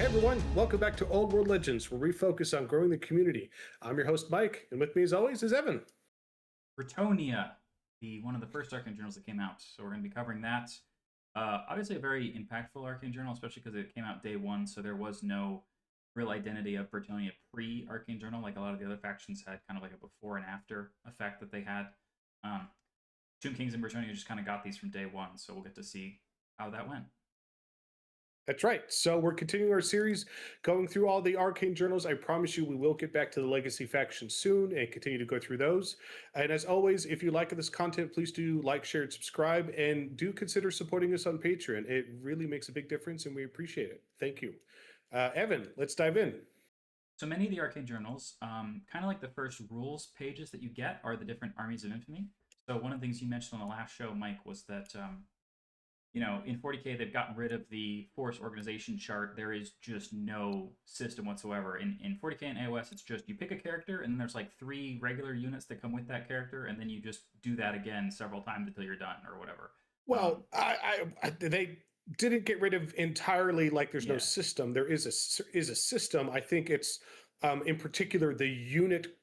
everyone, welcome back to Old World Legends, where we focus on growing the community. I'm your host, Mike, and with me as always is Evan. Bretonnia, one of the first Arcane Journals that came out. So we're going to be covering that. Obviously a very impactful Arcane Journal, especially because it came out day one, so there was no real identity of Bretonnia pre-Arcane Journal, like a lot of the other factions had kind of like a before and after effect that they had. Tomb Kings and Bretonnia just kind of got these from day one, so we'll get to see how that went. That's right. So we're continuing our series, going through all the Arcane Journals. I promise you we will get back to the Legacy faction soon and continue to go through those. And as always, if you like this content, please do like, share, and subscribe, and do consider supporting us on Patreon. It really makes a big difference, and we appreciate it. Thank you. Evan, let's dive in. So many of the Arcane Journals, kind of like the first rules pages that you get, are the different Armies of Infamy. So one of the things you mentioned on the last show, Mike, was that in 40K, they've gotten rid of the force organization chart. There is just no system whatsoever. In 40K and AOS, it's just you pick a character, and then there's like 3 regular units that come with that character, and then you just do that again several times until you're done or whatever. Well, they didn't get rid of entirely, like there's no system. There is a system. I think it's in particular the unit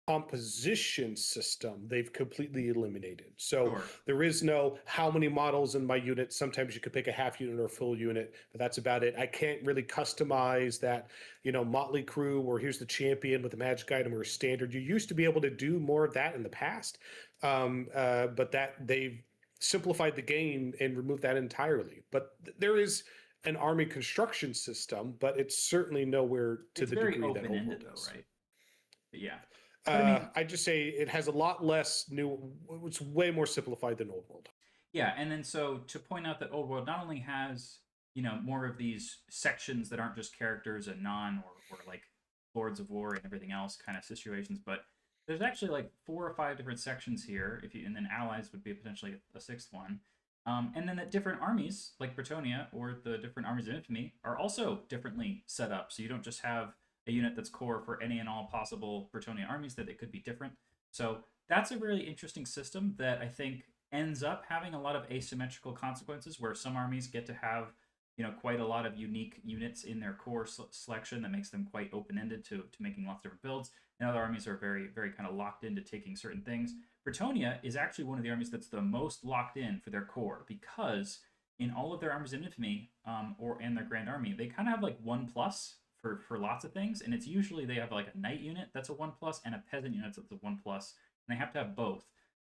composition system they've completely eliminated. So there is no how many models in my unit. Sometimes you could pick a half unit or a full unit, but that's about it. I can't really customize that, motley crew where here's the champion with a magic item or a standard. You used to be able to do more of that in the past, but that they've simplified the game and removed that entirely. But there is an army construction system, but it's certainly nowhere to the degree that Old World is. Right? But yeah. I just say it has a lot less it's way more simplified than Old World. Yeah, and then so to point out that Old World not only has, more of these sections that aren't just characters and or like Lords of War and everything else kind of situations, but there's actually like 4 or 5 different sections here, and then allies would be potentially a 6th one. And then that different armies, like Bretonnia or the different Armies of Infamy, are also differently set up. So you don't just have a unit that's core for any and all possible Bretonnia armies, that it could be different. So that's a really interesting system that I think ends up having a lot of asymmetrical consequences, where some armies get to have quite a lot of unique units in their core selection that makes them quite open-ended to making lots of different builds, and other armies are very, very kind of locked into taking certain things. Bretonnia is actually one of the armies that's the most locked in for their core, because in all of their Armies of Infamy and their Grand Army, they kind of have like 1+ for lots of things, and it's usually they have like a knight unit that's a 1+ and a peasant unit that's a 1+, and they have to have both.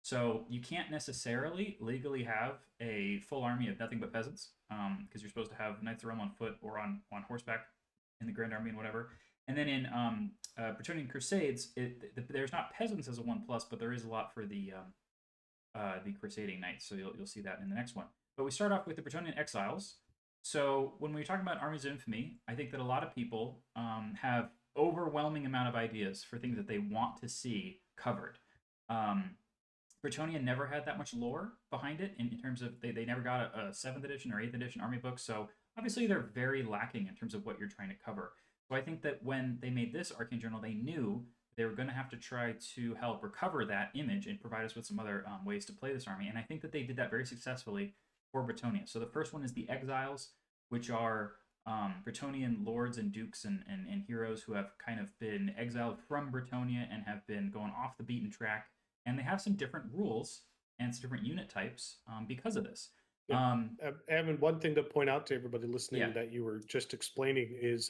So you can't necessarily legally have a full army of nothing but peasants, because you're supposed to have knights of the realm on foot or on horseback in the Grand Army and whatever. And then in Bretonnian Crusades, there's not peasants as a 1+, but there is a lot for the Crusading Knights. So you'll see that in the next one. But we start off with the Bretonnian Exiles. So when we're talking about Armies of Infamy, I think that a lot of people have overwhelming amount of ideas for things that they want to see covered. Bretonnia never had that much lore behind it in terms of they never got a 7th edition or 8th edition army book. So obviously they're very lacking in terms of what you're trying to cover. So I think that when they made this Arcane Journal, they knew they were going to have to try to help recover that image and provide us with some other ways to play this army. And I think that they did that very successfully for Bretonnia. So the first one is the Exiles, which are Bretonnian lords and dukes and heroes who have kind of been exiled from Bretonnia and have been going off the beaten track. And they have some different rules and some different unit types because of this. Yeah. Evan, one thing to point out to everybody listening that you were just explaining is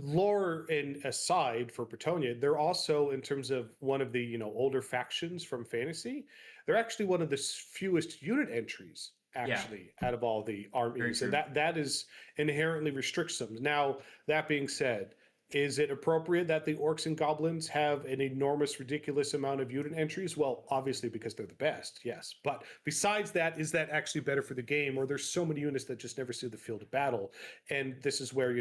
lore and aside for Bretonnia, they're also, in terms of one of the older factions from fantasy, they're actually one of the fewest unit entries out of all the armies, and that is inherently restricts them. Now, that being said, is it appropriate that the orcs and goblins have an enormous, ridiculous amount of unit entries? Well, obviously, because they're the best, yes. But besides that, is that actually better for the game? Or there's so many units that just never see the field of battle? And this is where,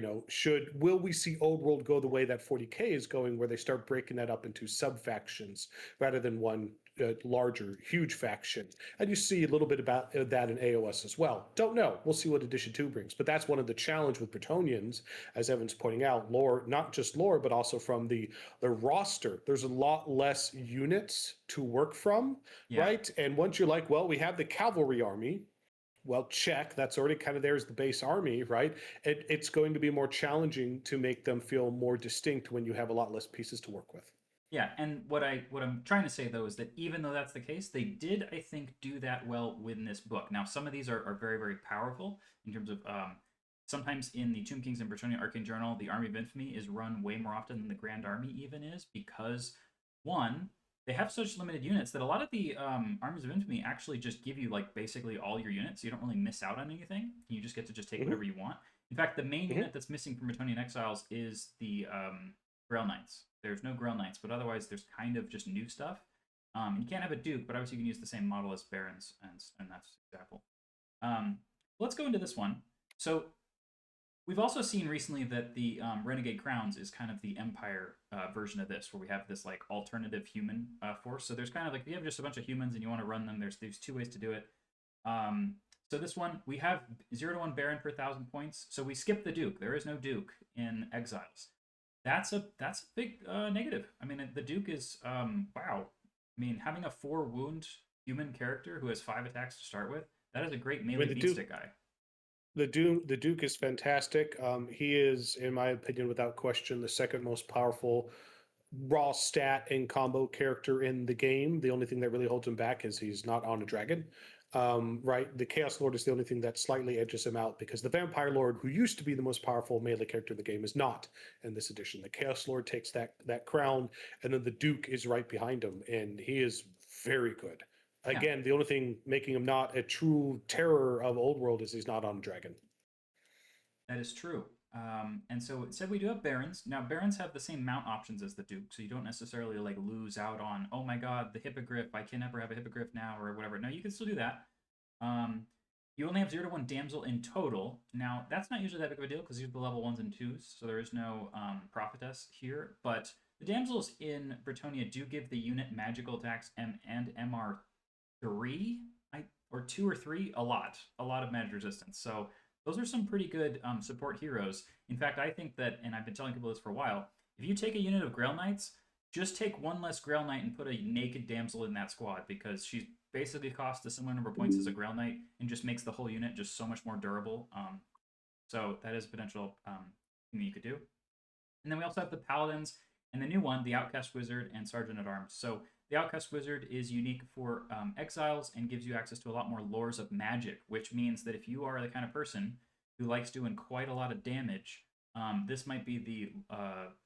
will we see Old World go the way that 40K is going, where they start breaking that up into sub-factions rather than one larger, huge faction? And you see a little bit about that in AOS as well. Don't know. We'll see what Edition 2 brings. But that's one of the challenge with Bretonnians, as Evan's pointing out, lore, not just lore, but also from the roster. There's a lot less units to work from, right? And once you're like, well, we have the cavalry army, well, check. That's already kind of there's the base army, right? It's going to be more challenging to make them feel more distinct when you have a lot less pieces to work with. Yeah, and what I'm trying to say though is that even though that's the case, they did, I think, do that well within this book. Now, some of these are very, very powerful in terms of sometimes in the Tomb Kings and Bretonnia Arcane Journal, the Army of Infamy is run way more often than the Grand Army even is, because one, they have such limited units that a lot of the Armies of Infamy actually just give you like basically all your units, so you don't really miss out on anything. You just get to just take Hmm. whatever you want. In fact, the main Hmm. unit that's missing from Bretonnian Exiles is the Grail Knights. There's no Grail Knights, but otherwise there's kind of just new stuff. You can't have a Duke, but obviously you can use the same model as Barons, and that's an example. Let's go into this one. So we've also seen recently that the Renegade Crowns is kind of the Empire version of this, where we have this like alternative human force. So there's kind of like if you have just a bunch of humans and you want to run them, there's two ways to do it. So this one we have 0 to 1 Baron per 1,000 points. So we skip the Duke. There is no Duke in Exiles. That's a big negative. I mean, the Duke is wow. I mean, having a 4 wound human character who has 5 attacks to start with, that is a great I melee mean, the Duke, beatstick guy. the Duke is fantastic. He is, in my opinion, without question, the second most powerful raw stat and combo character in the game. The only thing that really holds him back is he's not on a dragon. Right, the Chaos Lord is the only thing that slightly edges him out because the Vampire Lord, who used to be the most powerful melee character in the game, is not in this edition. The Chaos Lord takes that crown, and then the Duke is right behind him, and he is very good. Yeah, Again, the only thing making him not a true terror of Old World is he's not on a dragon. that is true. And so it said we do have barons. Now barons have the same mount options as the duke, so you don't necessarily like lose out on oh my god the hippogriff. I can never have a hippogriff now or whatever. No, you can still do that. Um, you only have 0 to 1 damsel in total. Now that's not usually that big of a deal because these are the level 1s and 2s, so there is no prophetess here. But the damsels in Bretonnia do give the unit magical attacks and MR3, or 2 or 3, a lot of magic resistance. So those are some pretty good support heroes. In fact, I think that, and I've been telling people this for a while, if you take a unit of Grail Knights, just take one less Grail Knight and put a naked damsel in that squad because she basically costs a similar number of points as a Grail Knight and just makes the whole unit just so much more durable. So that is a potential thing that you could do. And then we also have the Paladins and the new one, the Outcast Wizard and Sergeant at Arms. So the Outcast Wizard is unique for Exiles and gives you access to a lot more lores of magic, which means that if you are the kind of person who likes doing quite a lot of damage, this might be the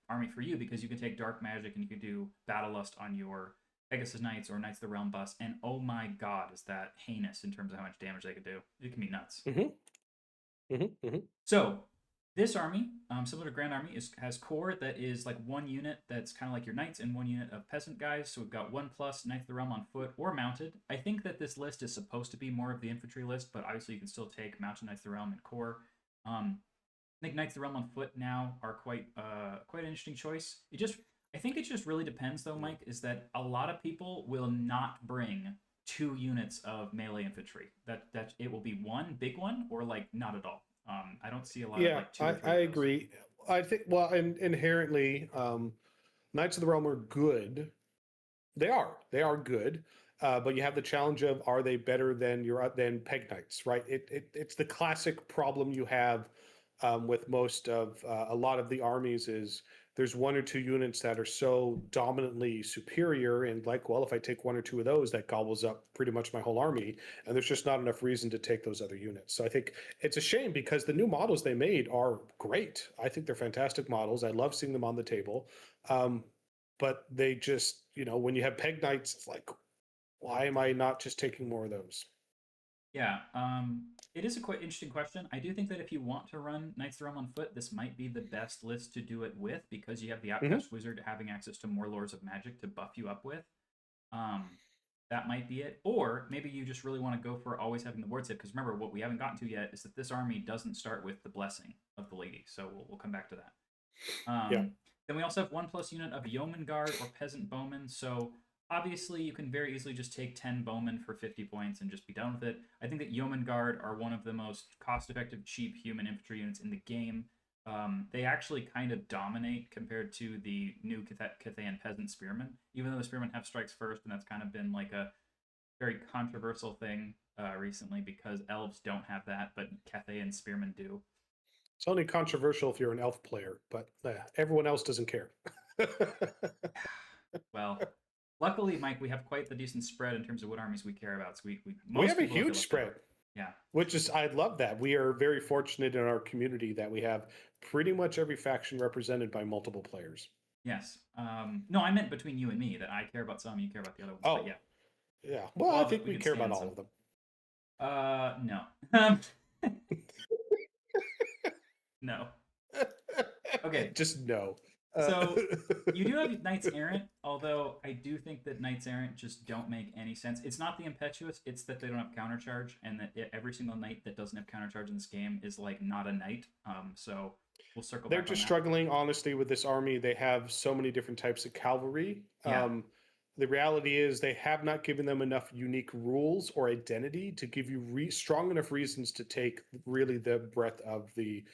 army for you because you can take Dark Magic and you can do Battle Lust on your Pegasus Knights or Knights of the Realm bus. And oh my god, is that heinous in terms of how much damage they could do. It can be nuts. Hmm. Hmm. So this army, similar to Grand Army, has core that is like one unit that's kind of like your knights and one unit of peasant guys. So we've got 1+ Knights of the Realm on foot or mounted. I think that this list is supposed to be more of the infantry list, but obviously you can still take mounted Knights of the Realm and core. I think Knights of the Realm on foot now are quite an interesting choice. I think it just really depends though, Mike, is that a lot of people will not bring 2 units of melee infantry. That it will be one big one or like not at all. I don't see a lot of Yeah, like 2 or 3 I of those. agree. I think well, and inherently, Knights of the Realm are good. They are good, but you have the challenge of are they better than your than Peg Knights, right? It's the classic problem you have with most of a lot of the armies is there's 1 or 2 units that are so dominantly superior, and like, well, if I take 1 or 2 of those, that gobbles up pretty much my whole army, and there's just not enough reason to take those other units. So I think it's a shame because the new models they made are great. I think they're fantastic models. I love seeing them on the table. Um, but they just, when you have Peg Knights, it's like, why am I not just taking more of those? Yeah, it is a quite interesting question. I do think that if you want to run Knights of the Realm on foot, this might be the best list to do it with because you have the Hmm. Outcast Wizard having access to more lores of magic to buff you up with. Um, that might be it. Or maybe you just really want to go for always having the ward save because remember, what we haven't gotten to yet is that this army doesn't start with the Blessing of the Lady. So we'll come back to that. Yeah. Then we also have 1+ unit of Yeoman Guard or Peasant Bowmen. So obviously you can very easily just take 10 Bowmen for 50 points and just be done with it. I think that Yeoman Guard are one of the most cost-effective, cheap human infantry units in the game. They actually kind of dominate compared to the new Cathayan Peasant Spearmen, even though the Spearmen have strikes first, and that's kind of been like a very controversial thing recently because elves don't have that, but Cathay and Spearmen do. It's only controversial if you're an elf player, but everyone else doesn't care. Well, luckily, Mike, we have quite the decent spread in terms of what armies we care about. So We most have a people look at huge spread. Yeah. Which is, I love that. We are very fortunate in our community that we have pretty much every faction represented by multiple players. Yes. No, I meant between you and me that I care about some, you care about the other ones. Oh, but yeah. yeah. Well, I think we care about all of them. No. No. Okay. Just no. So you do have Knights Errant, although I do think that Knights Errant just don't make any sense. It's not the impetuous; it's that they don't have countercharge, and that every single knight that doesn't have countercharge in this game is like not a knight. So we'll circle. They're back just on that. struggling, honestly, with this army. They have so many different types of cavalry. Yeah. The reality is they have not given them enough unique rules or identity to give you strong enough reasons to take really the breadth of the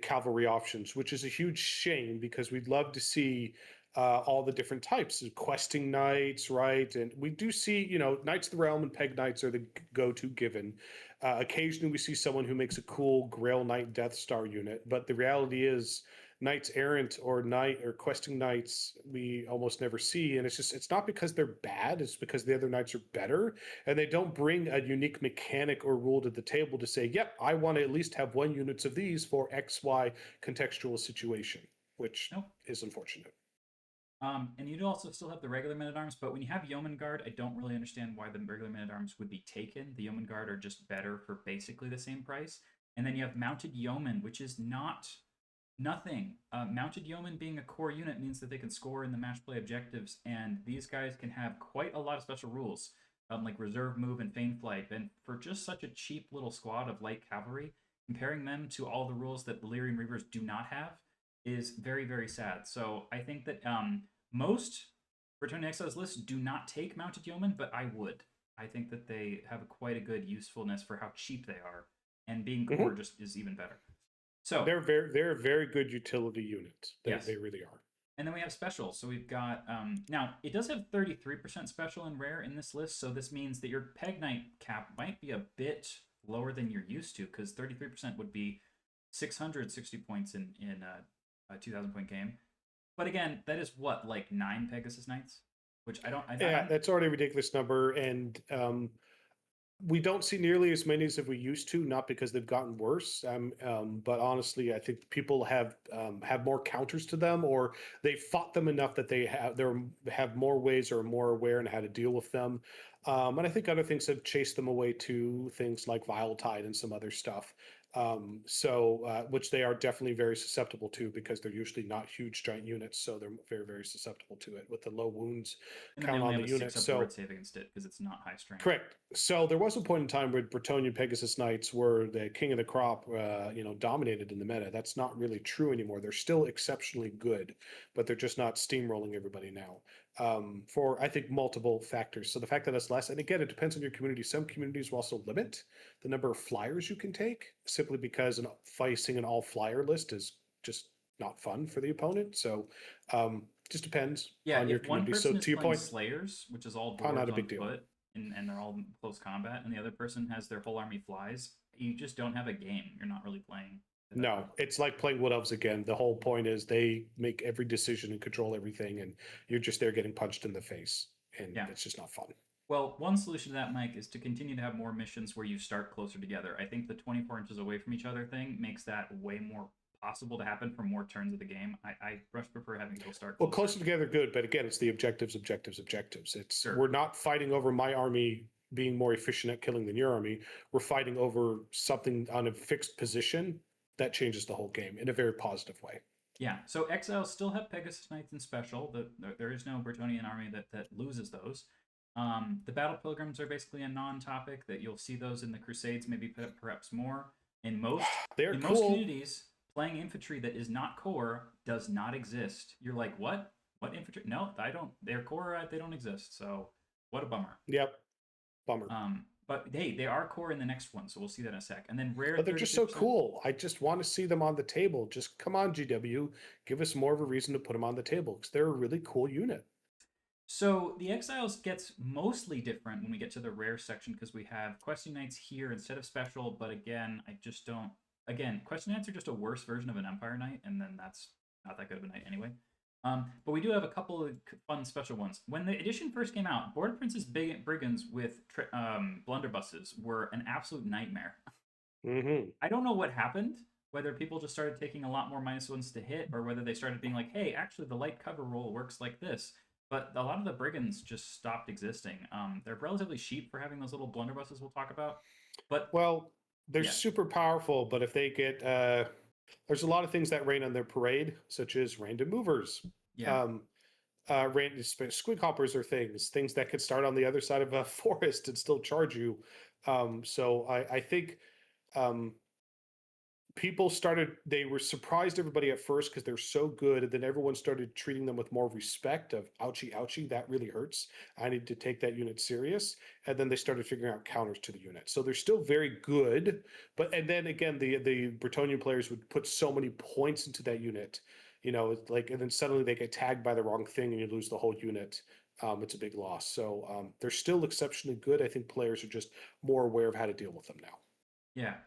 cavalry options, which is a huge shame because we'd love to see all the different types of questing knights, right? And we do see, Knights of the Realm and Peg Knights are the go-to given. Occasionally we see someone who makes a cool Grail Knight Death Star unit, but the reality is Knights Errant or questing knights we almost never see, and it's not because they're bad, it's because the other knights are better and they don't bring a unique mechanic or rule to the table to say, yep, I want to at least have 1 units of these for XY contextual situation, which is unfortunate. And you'd also still have the regular men-at-arms, but when you have Yeoman Guard, I don't really understand why the regular men-at-arms would be taken. The Yeoman Guard are just better for basically the same price. And then you have Mounted Yeoman, which is nothing. Mounted Yeoman being a core unit means that they can score in the match play objectives, and these guys can have quite a lot of special rules, like Reserve Move and Feign Flight. And for just such a cheap little squad of light cavalry, comparing them to all the rules that Valyrian Reavers do not have is very, very sad. So I think that most Bretonnian Exiles lists do not take Mounted Yeoman, but I would. I think that they have quite a good usefulness for how cheap they are, and being core just is even better. So they're a very good utility unit. They really are. And then we have special. So we've got now it does have 33% special and rare in this list. So this means that your Peg Knight cap might be a bit lower than you're used to, because 33% would be 660 points in a 2,000 point game. But again, that is what, like 9 Pegasus Knights, which I don't. That's already a ridiculous number, and we don't see nearly as many as if we used to. Not because they've gotten worse, but honestly, I think people have more counters to them, or they fought them enough that they have more ways or are more aware in how to deal with them. And I think other things have chased them away to things like Vile Tide and some other stuff. Which they are definitely very susceptible to, because they're usually not huge giant units, so they're very, very susceptible to it with the low wounds count on the unit. So save against it because it's not high strength. Correct. So there was a point in time where Bretonnian Pegasus Knights were the king of the crop, dominated in the meta. That's not really true anymore. They're still exceptionally good, but they're just not steamrolling everybody now. For I think multiple factors. So the fact that it's less, and again, it depends on your community. Some communities will also limit the number of flyers you can take, simply because facing an all flyer list is just not fun for the opponent. So just depends on your community. So to your point, Slayers, which is all dwarves not a big deal, and they're all close combat, and the other person has their whole army flies, you just don't have a game. You're not really playing. No, it's like playing Wood Elves again. The whole point is they make every decision and control everything, and you're just there getting punched in the face, and it's just not fun. Well, one solution to that, Mike, is to continue to have more missions where you start closer together. I think the 24 inches away from each other thing makes that way more possible to happen for more turns of the game. I much prefer having people start closer. Well, closer together, good, but again, it's the objectives. It's we're not fighting over my army being more efficient at killing than your army. We're fighting over something on a fixed position. That changes the whole game in a very positive way. Yeah, so Exiles still have Pegasus Knights in special. There is no Bretonnian army that loses those. The Battle Pilgrims are basically a non-topic, that you'll see those in the Crusades, maybe perhaps more. In most communities, playing infantry that is not core does not exist. You're like, what? What infantry? No, I don't. They're core. They don't exist. So what a bummer. Yep, bummer. But hey, they are core in the next one, so we'll see that in a sec. And then rare. But they're just so cool. I just want to see them on the table. Just come on, GW, give us more of a reason to put them on the table, because they're a really cool unit. So the Exiles gets mostly different when we get to the rare section because we have Questing Knights here instead of special. But again, I just don't. Again, Questing Knights are just a worse version of an Empire Knight, and then that's not that good of a knight anyway. But we do have a couple of fun special ones. When the edition first came out, Border Prince's Brigands with blunderbusses were an absolute nightmare. Mm-hmm. I don't know what happened, whether people just started taking a lot more -1s to hit, or whether they started being like, hey, actually, the light cover roll works like this. But a lot of the brigands just stopped existing. They're relatively cheap for having those little blunderbusses we'll talk about. But Well, they're yeah, super powerful, but if they get there's a lot of things that rain on their parade, such as random movers. yeah, Um, squig hoppers are things that could start on the other side of a forest and still charge you. So I think um, people they were surprised everybody at first because they're so good, and then everyone started treating them with more respect of ouchie ouchie, that really hurts, I need to take that unit serious. And then they started figuring out counters to the unit, so they're still very good. But and then again, the Bretonnian players would put so many points into that unit, it's like, and then suddenly they get tagged by the wrong thing and you lose the whole unit. It's a big loss. So they're still exceptionally good. I think players are just more aware of how to deal with them now. yeah.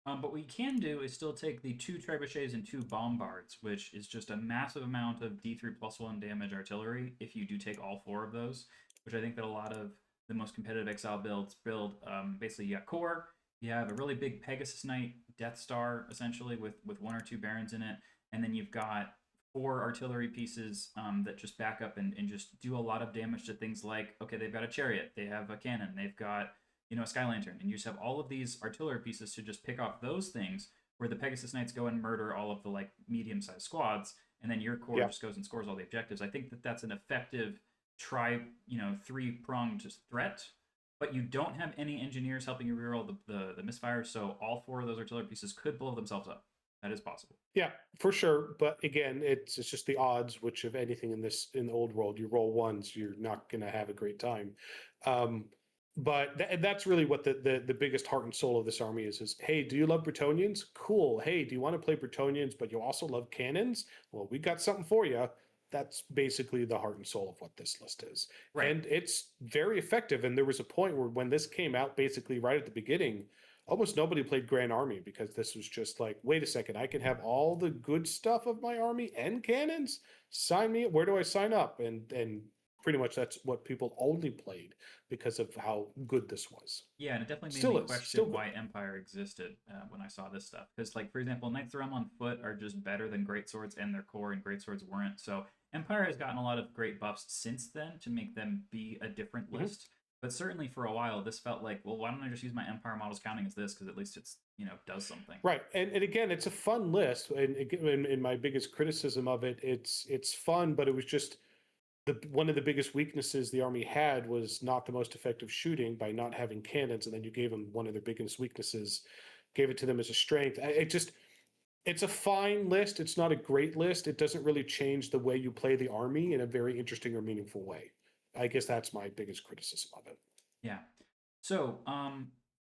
But what you can do is still take the 2 trebuchets and 2 bombards, which is just a massive amount of D3+1 damage artillery if you do take all 4 of those, which I think that a lot of the most competitive Exile builds build. Basically, you got core, you have a really big Pegasus Knight, Death Star, essentially, with 1 or 2 Barons in it, and then you've got 4 artillery pieces that just back up and just do a lot of damage to things like, okay, they've got a chariot, they have a cannon, they've got a Sky Lantern, and you just have all of these artillery pieces to just pick off those things, where the Pegasus Knights go and murder all of the like medium-sized squads, and then your core Yeah. just goes and scores all the objectives. I think that that's an effective three-pronged threat, but you don't have any engineers helping you reroll the misfires, so all 4 of those artillery pieces could blow themselves up. That is possible. Yeah, for sure. But again, it's just the odds. Which, if anything, in the old world, you roll ones, you're not going to have a great time. But that's really what the biggest heart and soul of this army is. Hey, do you love Bretonians? Cool. Hey, do you want to play Bretonians, but you also love cannons? Well, we got something for you. That's basically the heart and soul of what this list is. Right. And it's very effective. And there was a point where when this came out, basically right at the beginning, almost nobody played Grand Army because this was just like, wait a second, I can have all the good stuff of my army and cannons. Sign me. Where do I sign up? And pretty much that's what people only played because of how good this was. Yeah, and it definitely made Still me is. question Still good. why Empire existed when I saw this stuff. Because, like, for example, Knights of the Realm on foot are just better than Greatswords and their core, and Greatswords weren't. So Empire has gotten a lot of great buffs since then to make them be a different Mhm. list. But certainly for a while, this felt like, well, why don't I just use my Empire models counting as this? Because at least it's, does something. Right. And again, it's a fun list. And in my biggest criticism of it, it's fun, but it was just one of the biggest weaknesses the army had was not the most effective shooting by not having cannons, and then you gave them one of their biggest weaknesses, gave it to them as a strength. It's a fine list. It's not a great list. It doesn't really change the way you play the army in a very interesting or meaningful way. I guess that's my biggest criticism of it. Yeah. So,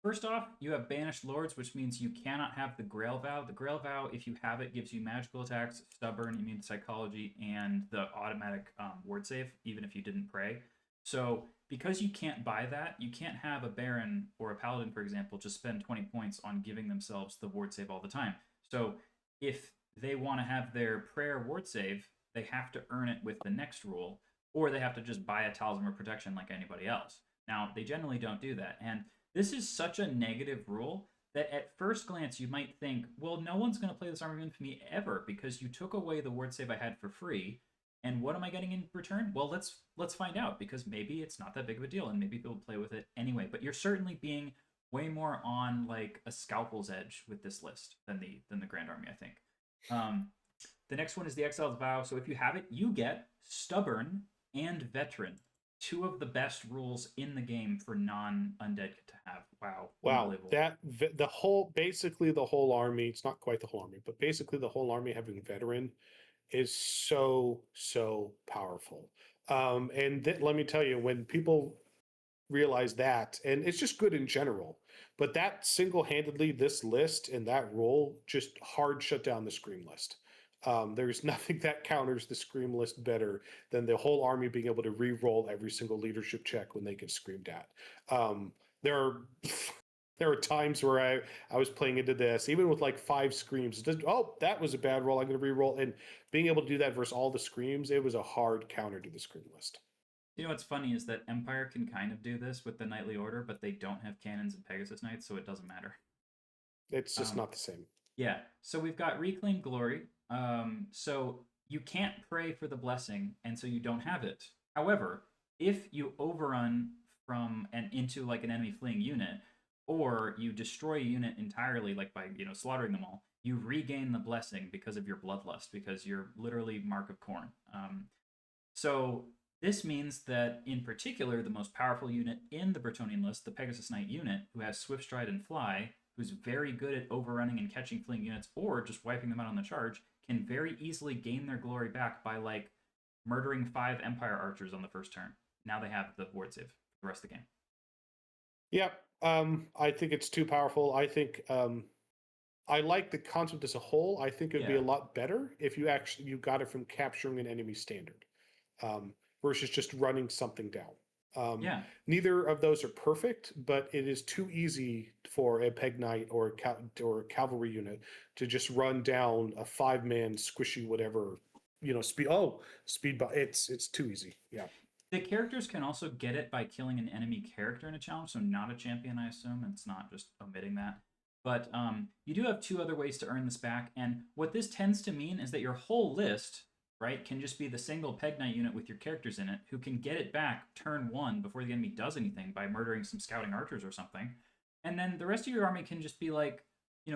first off, you have Banished Lords, which means you cannot have the Grail Vow. The Grail Vow, if you have it, gives you magical attacks, stubborn, immune to psychology, and the automatic ward save, even if you didn't pray. So, because you can't buy that, you can't have a Baron or a Paladin, for example, just spend 20 points on giving themselves the ward save all the time. So, if they want to have their prayer ward save, they have to earn it with the next rule, or they have to just buy a Talisman of Protection like anybody else. Now, they generally don't do that. And this is such a negative rule that at first glance you might think, well, no one's going to play this Army of Infamy ever because you took away the word save I had for free. And what am I getting in return? Well, let's find out, because maybe it's not that big of a deal and maybe people play with it anyway. But you're certainly being way more on like a scalpel's edge with this list than the Grand Army, I think. The next one is the Exile's Vow. So if you have it, you get Stubborn and Veteran, 2 of the best rules in the game for non-undead to have. Wow, basically the whole army, it's not quite the whole army, but basically the whole army having veteran is so powerful. And let me tell you, when people realize that, and it's just good in general, but that single-handedly, this list and that role just hard shut down the Scream list. There's nothing that counters the scream list better than the whole army being able to re-roll every single leadership check when they get screamed at. There are there are times where I was playing into this, even with like 5 screams. Oh, that was a bad roll. I'm going to re-roll, and being able to do that versus all the screams, it was a hard counter to the scream list. You know what's funny is that Empire can kind of do this with the Knightly Order, but they don't have cannons and Pegasus Knights, so it doesn't matter. It's just not the same. Yeah. So we've got Reclaim Glory. So you can't pray for the blessing, and so you don't have it. However, if you overrun from and into like an enemy fleeing unit, or you destroy a unit entirely, like by slaughtering them all, you regain the blessing because of your bloodlust, because you're literally Mark of Corn. So this means that, in particular, the most powerful unit in the Bretonnian list, the Pegasus Knight unit, who has Swift Stride and Fly, who's very good at overrunning and catching fleeing units or just wiping them out on the charge, can very easily gain their glory back by like murdering 5 Empire archers on the first turn. Now they have the ward save for the rest of the game. Yep. I think it's too powerful. I think I like the concept as a whole. I think it'd be a lot better if you got it from capturing an enemy standard, versus just running something down. Neither of those are perfect, but it is too easy for a Peg Knight or a cavalry unit to just run down a 5-man squishy whatever, speed. Oh, speed! It's too easy. Yeah. The characters can also get it by killing an enemy character in a challenge, so not a champion, I assume. It's not just omitting that. But you do have 2 other ways to earn this back, and what this tends to mean is that your whole list, right, can just be the single Peg Knight unit with your characters in it, who can get it back turn 1 before the enemy does anything by murdering some scouting archers or something. And then the rest of your army can just be like,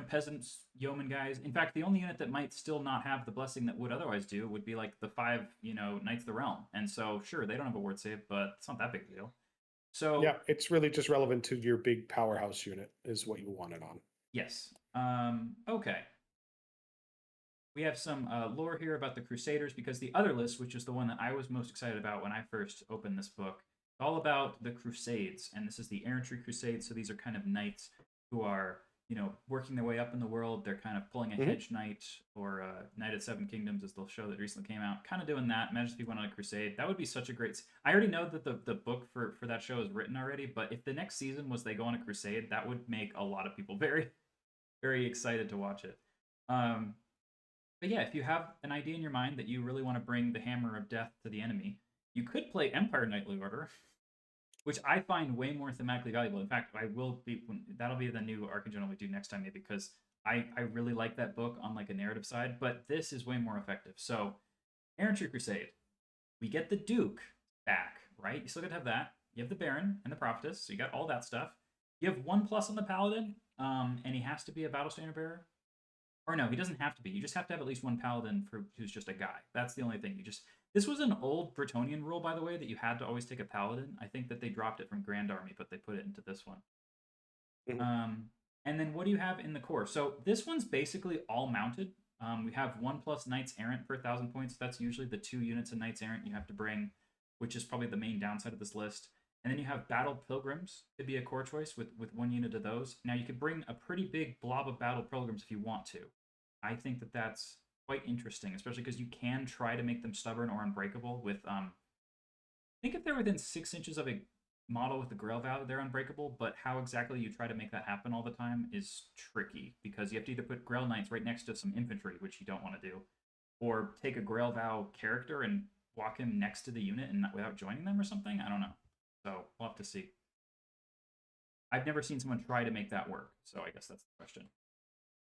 peasants, yeoman guys. In fact, the only unit that might still not have the blessing that would otherwise do would be like the 5, Knights of the Realm. And so, sure, they don't have a ward save, but it's not that big a deal. So yeah, it's really just relevant to your big powerhouse unit is what you want it on. Yes. Okay. We have some lore here about the Crusaders, because the other list, which is the one that I was most excited about when I first opened this book, all about the Crusades. And this is the Errantry Crusade. So these are kind of knights who are working their way up in the world. They're kind of pulling a hedge knight, or Knight of 7 Kingdoms is the show that recently came out. Kind of doing that. Imagine if you went on a crusade. That would be such a great... I already know that the book for that show is written already, but if the next season was they go on a crusade, that would make a lot of people very, very excited to watch it. But yeah, if you have an idea in your mind that you really want to bring the Hammer of Death to the enemy, you could play Empire Knightly Order, which I find way more thematically valuable. In fact, that'll be the new Arcane Journal we do next time, maybe, because I really like that book on like a narrative side, but this is way more effective. So, Errantry Crusade, we get the Duke back, right? You still got to have that. You have the Baron and the Prophetess, so you got all that stuff. You have 1+ on the Paladin, and he has to be a Battle Standard Bearer. Or no, he doesn't have to be. You just have to have at least 1 Paladin who's just a guy. That's the only thing. This was an old Bretonnian rule, by the way, that you had to always take a Paladin. I think that they dropped it from Grand Army, but they put it into this one. And then what do you have in the core? So this one's basically all mounted. We have 1+ Knights Errant per 1,000 points. That's usually the 2 units of Knights Errant you have to bring, which is probably the main downside of this list. And then you have Battle Pilgrims to be a core choice with 1 unit of those. Now, you could bring a pretty big blob of Battle Pilgrims if you want to. I think that that's quite interesting, especially because you can try to make them stubborn or unbreakable with... I think if they're within 6 inches of a model with the Grail Vow, they're unbreakable, but how exactly you try to make that happen all the time is tricky, because you have to either put Grail Knights right next to some infantry, which you don't want to do, or take a Grail Vow character and walk him next to the unit and without joining them or something. I don't know. So we'll have to see. I've never seen someone try to make that work, so I guess that's the question.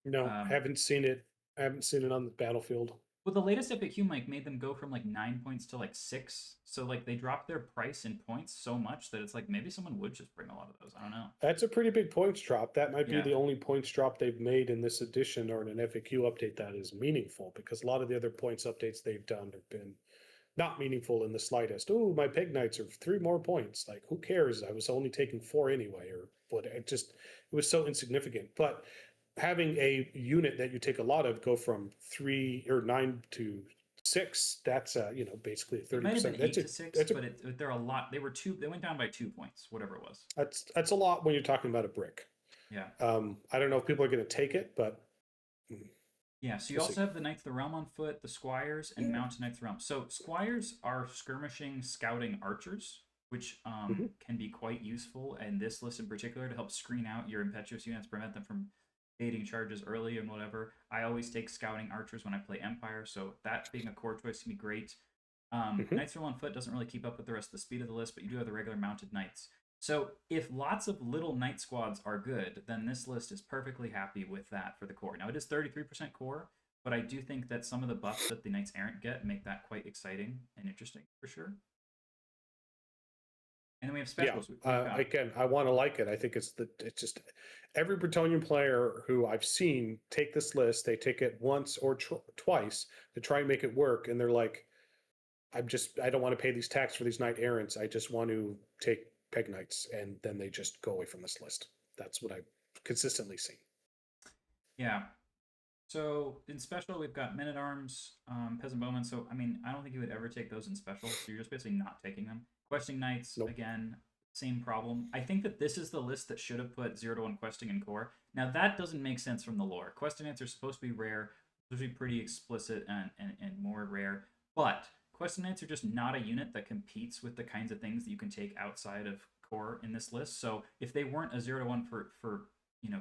No, haven't seen it. I haven't seen it on the battlefield. Well, the latest FAQ, Mike, made them go from like 9 points to like 6. So like they dropped their price in points so much that it's like maybe someone would just bring a lot of those. I don't know. That's a pretty big points drop. That might be the only points drop they've made in this edition or in an FAQ update that is meaningful, because a lot of the other points updates they've done have been not meaningful in the slightest. Oh, my Peg Knights are 3 more points. Like, who cares? I was only taking 4 anyway, or what? It was so insignificant. But having a unit that you take a lot of go from 3 or 9 to 6, that's basically a 30%. It might have been 8 to 6, but they're a lot. They went down by 2 points, whatever it was. That's a lot when you're talking about a brick. Yeah. I don't know if people are going to take it, but Yeah, so you We'll see. also have the Knights of the Realm on foot, the Squires, and Mounted Knights of the Realm. So Squires are skirmishing, scouting archers, which Hmm. can be quite useful, and this list in particular to help screen out your impetuous units, prevent them from baiting charges early and whatever. I always take scouting archers when I play Empire, so that being a core choice can be great. Hmm. Knights of the Realm on foot doesn't really keep up with the rest of the speed of the list, but you do have the regular mounted knights. So if lots of little knight squads are good, then this list is perfectly happy with that for the core. Now it is 33% core, but I do think that some of the buffs that the Knights Errant get make that quite exciting and interesting for sure. And then we have Yeah. specials. We've got Again, I want to like it. I think it's just every Bretonnian player who I've seen take this list, they take it once or twice to try and make it work, and they're like, I don't want to pay these tax for these knight errants. I just want to take peg knights, and then they just go away from this list. That's what I've consistently seen. yeah. So in special, we've got men at arms, peasant bowmen. So I mean, I don't think you would ever take those in special. So you're just basically not taking them. Questing knights, Nope. again, same problem. I think that this is the list that should have put 0 to 1 questing in core. Now that doesn't make sense from the lore. Questing knights are supposed to be rare, supposed to be pretty explicit and more rare. But questing knights are just not a unit that competes with the kinds of things that you can take outside of core in this list. So if they weren't a 0 to 1 for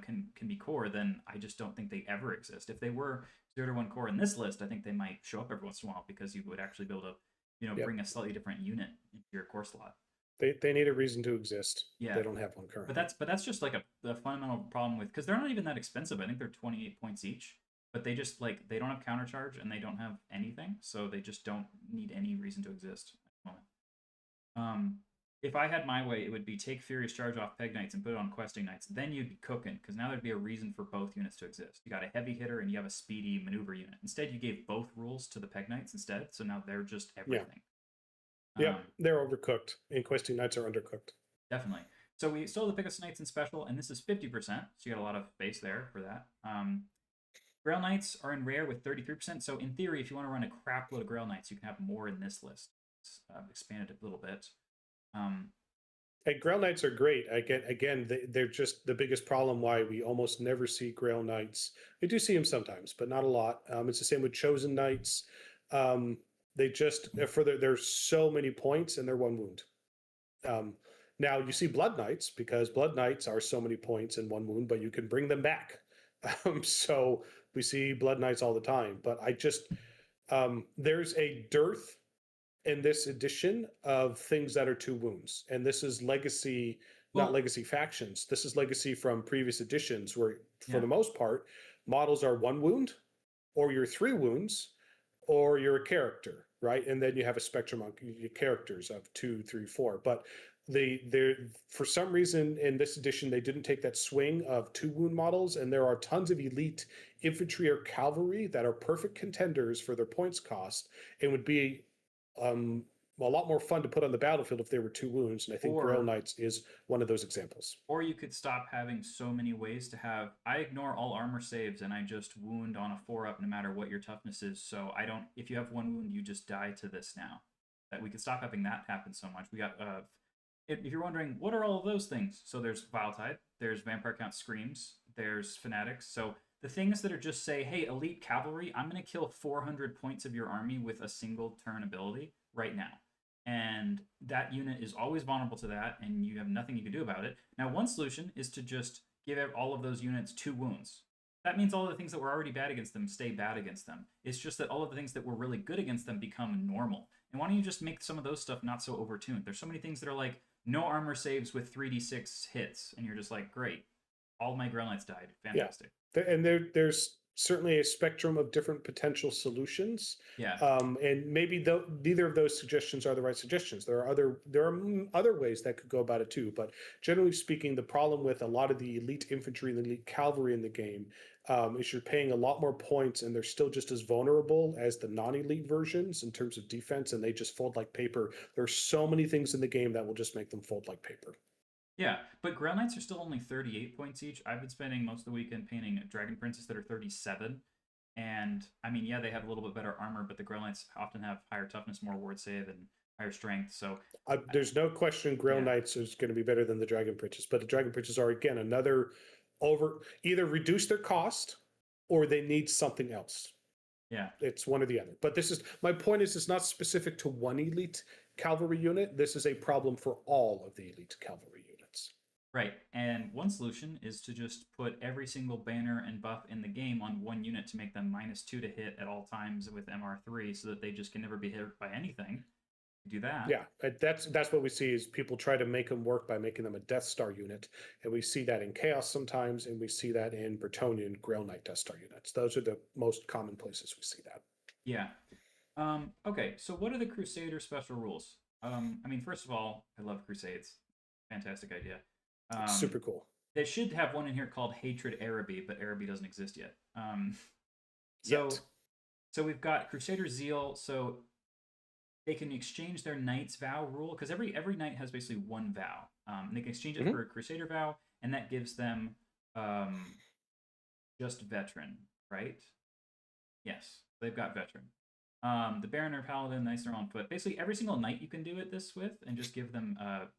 can be core, then I just don't think they ever exist. If they were 0 to 1 core in this list, I think they might show up every once in a while because you would actually be able to Yep. bring a slightly different unit into your core slot. They need a reason to exist. Yeah, They don't have one currently. but that's just like a fundamental problem with, because they're not even that expensive. I think they're 28 points each, but they just like they don't have countercharge and they don't have anything, so they just don't need any reason to exist at the moment. If I had my way, it would be take Furious Charge off Peg Knights and put it on Questing Knights. Then you'd be cooking, because now there'd be a reason for both units to exist. You got a heavy hitter and you have a speedy maneuver unit. Instead, you gave both rules to the Peg Knights instead, so now they're just everything. Yeah, they're overcooked, and Questing Knights are undercooked. Definitely. So we still have the Pickus Knights in special, and this is 50%, so you got a lot of base there for that. Grail Knights are in rare with 33%, so in theory, if you want to run a crap load of Grail Knights, you can have more in this list. It's expanded a little bit. And Grail Knights are great. Again, they're just the biggest problem why we almost never see Grail Knights. We do see them sometimes, but not a lot. It's the same with Chosen Knights. They just there's so many points and they're 1 wound. Now you see Blood Knights, because Blood Knights are so many points and 1 wound, but you can bring them back. So we see Blood Knights all the time. But there's a dearth in this edition of things that are 2 wounds, and this is legacy, not legacy factions. This is legacy from previous editions, where for the most part models are 1 wound, or you're 3 wounds, or you're a character, right? And then you have a spectrum on your characters of 2, 3, 4. But for some reason in this edition they didn't take that swing of 2 wound models, and there are tons of elite infantry or cavalry that are perfect contenders for their points cost and would be a lot more fun to put on the battlefield if they were 2 wounds. And I think Grail Knights is one of those examples. Or you could stop having so many ways to have, I ignore all armor saves and I just wound on a 4-up no matter what your toughness is. So I don't, if you have 1 wound, you just die to this now. That we could stop having that happen so much. We got, if you're wondering, what are all of those things? So there's Viletide, there's Vampire Count Screams, there's Fanatics. So the things that are just say, hey, elite cavalry, I'm going to kill 400 points of your army with a single turn ability right now. And that unit is always vulnerable to that, and you have nothing you can do about it. Now, one solution is to just give all of those units 2 wounds. That means all of the things that were already bad against them stay bad against them. It's just that all of the things that were really good against them become normal. And why don't you just make some of those stuff not so overtuned? There's so many things that are like, no armor saves with 3d6 hits, and you're just like, great. All my Grail Knights died. Fantastic. Yeah. And there's certainly a spectrum of different potential solutions. Yeah. And maybe neither of those suggestions are the right suggestions. There are other ways that could go about it too. But generally speaking, the problem with a lot of the elite infantry and the elite cavalry in the game is you're paying a lot more points, and they're still just as vulnerable as the non-elite versions in terms of defense, and they just fold like paper. There are so many things in the game that will just make them fold like paper. Yeah, but Grail Knights are still only 38 points each. I've been spending most of the weekend painting Dragon Princes that are 37. And, I mean, yeah, they have a little bit better armor, but the Grail Knights often have higher toughness, more ward save, and higher strength. So there's no question Grail Knights is going to be better than the Dragon Princes. But the Dragon Princes are, again, another either reduce their cost or they need something else. Yeah. It's one or the other. But this is my point is it's not specific to one elite cavalry unit. This is a problem for all of the elite cavalry units. Right. And one solution is to just put every single banner and buff in the game on one unit to make them -2 to hit at all times with MR3 so that they just can never be hit by anything. Do that. Yeah, that's what we see is people try to make them work by making them a Death Star unit, and we see that in Chaos sometimes, and we see that in Bretonnian Grail Knight Death Star units. Those are the most common places we see that. Yeah. Okay, so what are the Crusader special rules? I mean, first of all, I love Crusades. Fantastic idea. It's super cool. They should have one in here called Hatred Araby, but Araby doesn't exist yet. So, Yet. so we've got Crusader Zeal. So they can exchange their Knight's Vow rule because every knight has basically one vow. And they can exchange it for a Crusader vow, and that gives them just veteran, right? Yes, they've got veteran. The Baron or Paladin, Knights are on foot. Basically, every single knight you can do it this with, and just give them a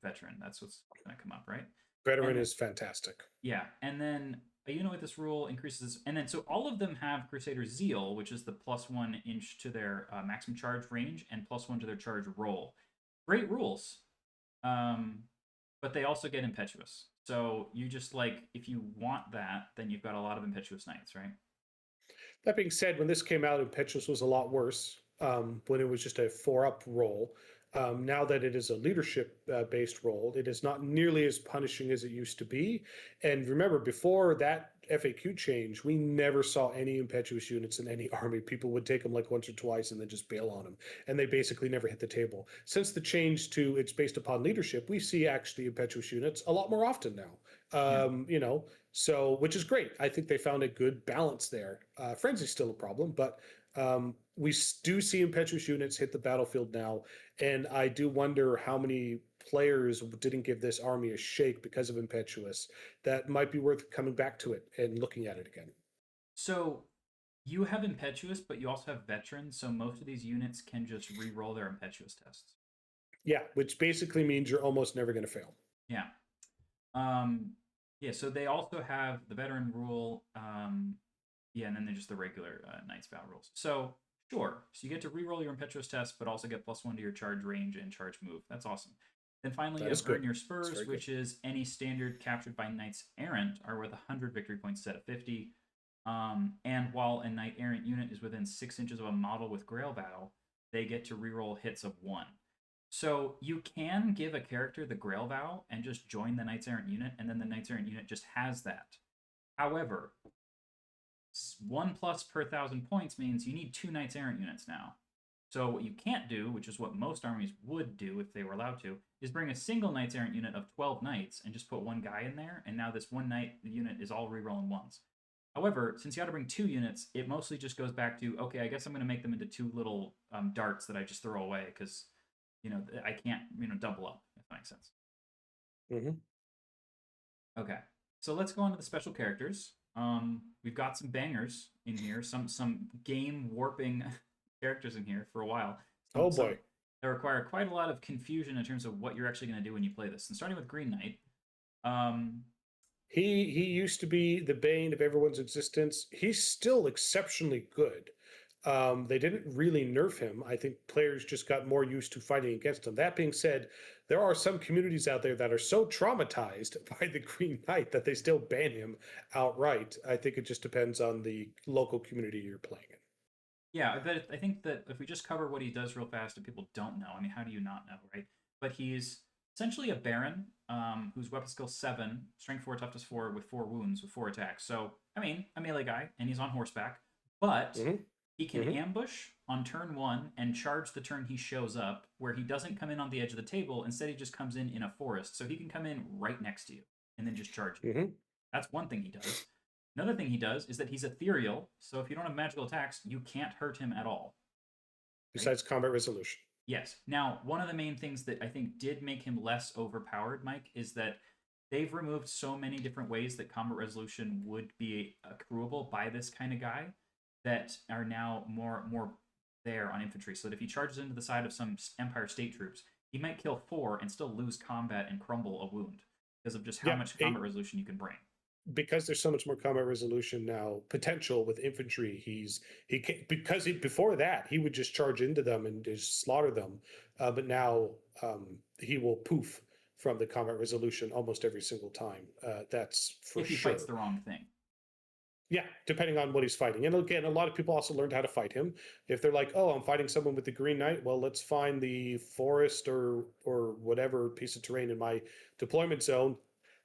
veteran. That's what's going to come up, right? Veteran is fantastic. Yeah, and then with this rule increases, and then so all of them have Crusader Zeal, which is the +1 inch to their maximum charge range and +1 to their charge roll. Great rules, but they also get impetuous. So you just if you want that, then you've got a lot of impetuous knights, right? That being said, when this came out, Impetuous was a lot worse when it was just a 4-up roll. Now that it is a leadership based role, it is not nearly as punishing as it used to be. And remember, before that FAQ change, we never saw any impetuous units in any army. People would take them once or twice and then just bail on them. And they basically never hit the table. Since the change to it's based upon leadership, we see actually impetuous units a lot more often now. So which is great. I think they found a good balance there. Frenzy's still a problem, but we do see impetuous units hit the battlefield now, and I do wonder how many players didn't give this army a shake because of impetuous. That might be worth coming back to it and looking at it again. So you have impetuous, but you also have veteran, so most of these units can just re-roll their impetuous tests. Yeah, which basically means you're almost never going to fail. Yeah. So they also have the veteran rule, and then there's just the regular Knight's Vow rules. So sure, so you get to re-roll your impetuous test, but also get +1 to your charge range and charge move. That's awesome. Then finally, you have Earn Your Spurs, which is any standard captured by Knights Errant are worth 100 victory points instead of 50. And while a Knight Errant unit is within 6 inches of a model with Grail Vow, they get to re-roll hits of 1. So you can give a character the Grail Vow and just join the Knights Errant unit, and then the Knights Errant unit just has that. However, 1+ per 1,000 points means you need 2 Knights Errant units now. So what you can't do, which is what most armies would do if they were allowed to, is bring a single Knights Errant unit of 12 knights and just put one guy in there, and now this one knight unit is all rerolling ones. However, since you got to bring 2 units, it mostly just goes back to, okay, I guess I'm going to make them into 2 little darts that I just throw away because, I can't, double up, if that makes sense. Okay, so let's go on to the special characters. We've got some bangers in here, some game warping characters in here for a while. Boy. That require quite a lot of confusion in terms of what you're actually going to do when you play this. And starting with Green Knight. He used to be the bane of everyone's existence. He's still exceptionally good. They didn't really nerf him. I think players just got more used to fighting against him. That being said, there are some communities out there that are so traumatized by the Green Knight that they still ban him outright. I think it just depends on the local community you're playing in. Yeah, but I think that if we just cover what he does real fast and people don't know, I mean, how do you not know, right? But he's essentially a Baron whose weapon skill 7, strength 4, toughness 4, with 4 wounds, with 4 attacks. So, I mean, a melee guy, and he's on horseback. But he can ambush on turn 1 and charge the turn he shows up, where he doesn't come in on the edge of the table. Instead, he just comes in a forest. So he can come in right next to you and then just charge you. That's one thing he does. Another thing he does is that he's ethereal, so if you don't have magical attacks, you can't hurt him at all. Besides combat resolution. Yes. Now, one of the main things that I think did make him less overpowered, Mike, is that they've removed so many different ways that combat resolution would be accruable by this kind of guy that are now more there on infantry. So that if he charges into the side of some Empire state troops, he might kill 4 and still lose combat and crumble a wound because of just how much combat resolution you can bring. because there's so much more combat resolution now, potential with infantry. He can, because before that he would just charge into them and just slaughter them, but now he will poof from the combat resolution almost every single time. That's for if he sure. fights the wrong thing. Yeah, depending on what he's fighting. And again, a lot of people also learned how to fight him. If they're like, "Oh, I'm fighting someone with the Green Knight," well, let's find the forest or whatever piece of terrain in my deployment zone.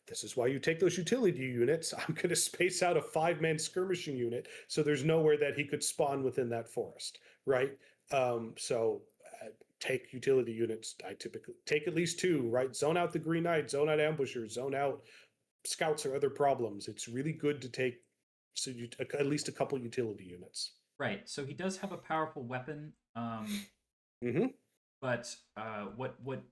This is why you take those utility units. I'm going to space out a 5-man skirmishing unit so there's nowhere that he could spawn within that forest, right? So take utility units. I typically take at least 2, right? Zone out the Green Knight, zone out ambushers, zone out scouts or other problems. It's really good to take at least a couple utility units. Right. So he does have a powerful weapon. Mm-hmm. But what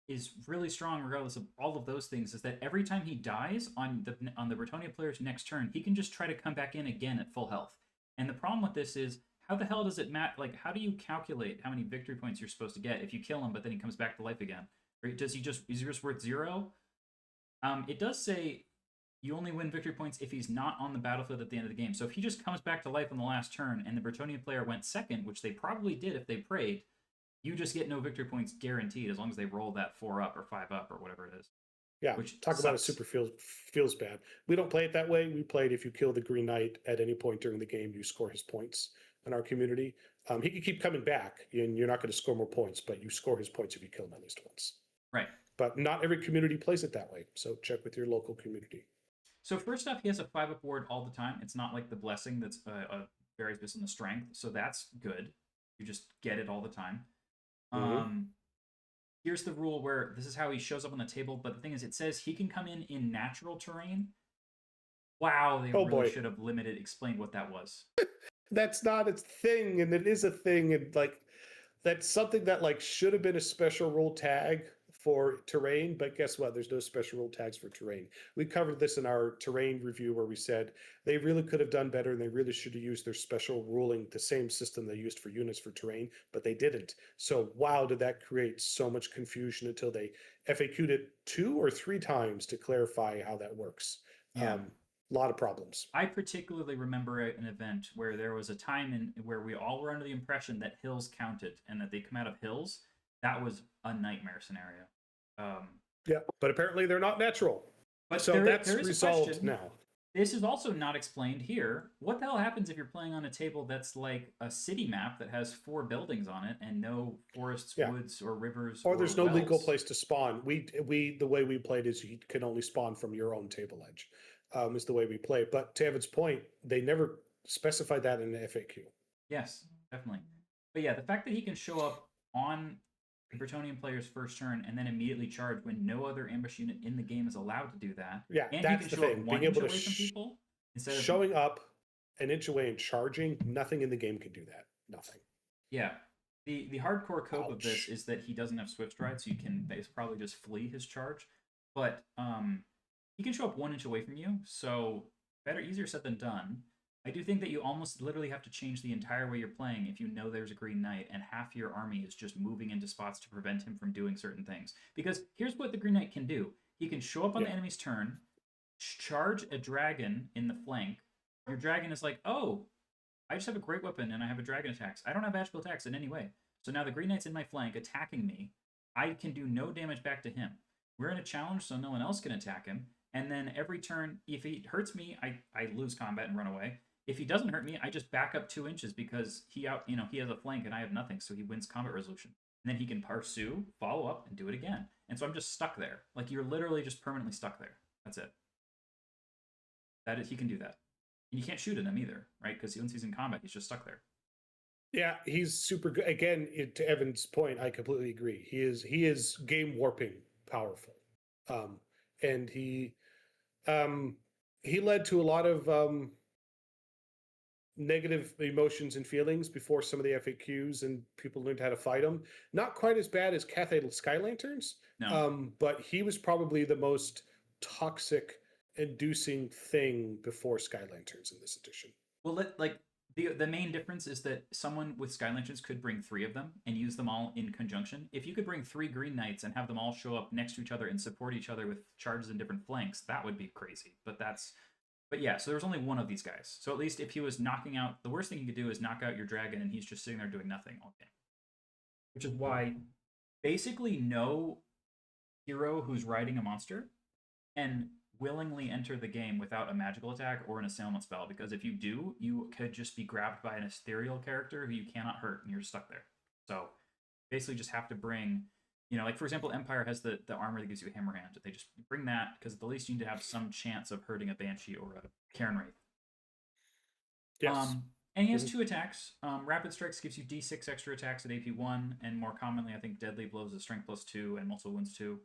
is really strong, regardless of all of those things, is that every time he dies on the Bretonnia player's next turn, he can just try to come back in again at full health. And the problem with this is, how the hell does it matter? Like, how do you calculate how many victory points you're supposed to get if you kill him, but then he comes back to life again? Or is he just worth 0? It does say you only win victory points if he's not on the battlefield at the end of the game. So if he just comes back to life on the last turn and the Bretonnian player went second, which they probably did if they prayed, you just get no victory points guaranteed as long as they roll that 4 up or 5 up or whatever it is. Yeah, which talk sucks. about it super feels bad. We don't play it that way. We play it if you kill the Green Knight at any point during the game, you score his points in our community. He can keep coming back and you're not going to score more points, but you score his points if you kill him at least once. Right. But not every community plays it that way. So check with your local community. So first off, he has a 5-up ward all the time. It's not like the blessing that's varies based on the strength. So that's good. You just get it all the time. Here's the rule where this is how he shows up on the table. But the thing is, it says he can come in natural terrain. Wow, they really should have explained what that was. That's not a thing, and it is a thing, and like that's something that like should have been a special rule tag for terrain, but guess what? There's no special rule tags for terrain. We covered this in our terrain review where we said they really could have done better and they really should have used their special ruling, the same system they used for units for terrain, but they didn't. So wow, did that create so much confusion until they FAQ'd it 2 or 3 times to clarify how that works. Yeah. A lot of problems. I particularly remember an event where there was a time where we all were under the impression that hills counted and that they come out of hills. That was a nightmare scenario. Yeah, but apparently they're not natural. But so that's resolved now. This is also not explained here. What the hell happens if you're playing on a table that's like a city map that has 4 buildings on it and no forests, woods, or rivers, or there's no legal place to spawn? We the way we played is you can only spawn from your own table edge. Is the way we play. But to Evan's point, they never specified that in the FAQ. Yes, definitely. But yeah, the fact that he can show up on the Bretonnian player's first turn and then immediately charge when no other ambush unit in the game is allowed to do that. Yeah, and that's he can the show thing. Up 1 inch away from people instead of showing up an inch away and charging. Nothing in the game can do that. Nothing. Yeah. The hardcore cope of this is that he doesn't have swift stride, so you can probably just flee his charge. But he can show up 1 inch away from you, so easier said than done. I do think that you almost literally have to change the entire way you're playing if you know there's a Green Knight and half your army is just moving into spots to prevent him from doing certain things. Because here's what the Green Knight can do. He can show up on the enemy's turn, charge a dragon in the flank. Your dragon is like, oh, I just have a great weapon and I have a dragon attacks. I don't have magical attacks in any way. So now the Green Knight's in my flank attacking me. I can do no damage back to him. We're in a challenge, so no one else can attack him. And then every turn, if he hurts me, I lose combat and run away. If he doesn't hurt me, I just back up 2 inches because he has a flank and I have nothing, so he wins combat resolution. And then he can pursue, follow up, and do it again. And so I'm just stuck there. Like, you're literally just permanently stuck there. That's it. He can do that. And you can't shoot at him either, right? Because once he's in combat, he's just stuck there. Yeah, he's super good. Again, to Evan's point, I completely agree. He is game warping powerful. And he led to a lot of negative emotions and feelings before some of the FAQs, and people learned how to fight them. Not quite as bad as Cathay Sky Lanterns, but he was probably the most toxic inducing thing before Sky Lanterns in this edition. Well, the main difference is that someone with Sky Lanterns could bring 3 of them and use them all in conjunction. If you could bring 3 Green Knights and have them all show up next to each other and support each other with charges in different flanks, that would be crazy. But that's But yeah, so there's only one of these guys. So at least if he was knocking out, the worst thing you could do is knock out your dragon and he's just sitting there doing nothing all game. Which is why basically no hero who's riding a monster can willingly enter the game without a magical attack or an assailant spell, because if you do, you could just be grabbed by an ethereal character who you cannot hurt and you're stuck there. So basically just have to bring, like for example, Empire has the armor that gives you a hammer hand. They just bring that because at the least you need to have some chance of hurting a Banshee or a Cairn Wraith. Yes. And he has 2 attacks. Rapid Strikes gives you d6 extra attacks at AP 1, and more commonly, I think Deadly Blows is Strength +2 and Multiple Wounds 2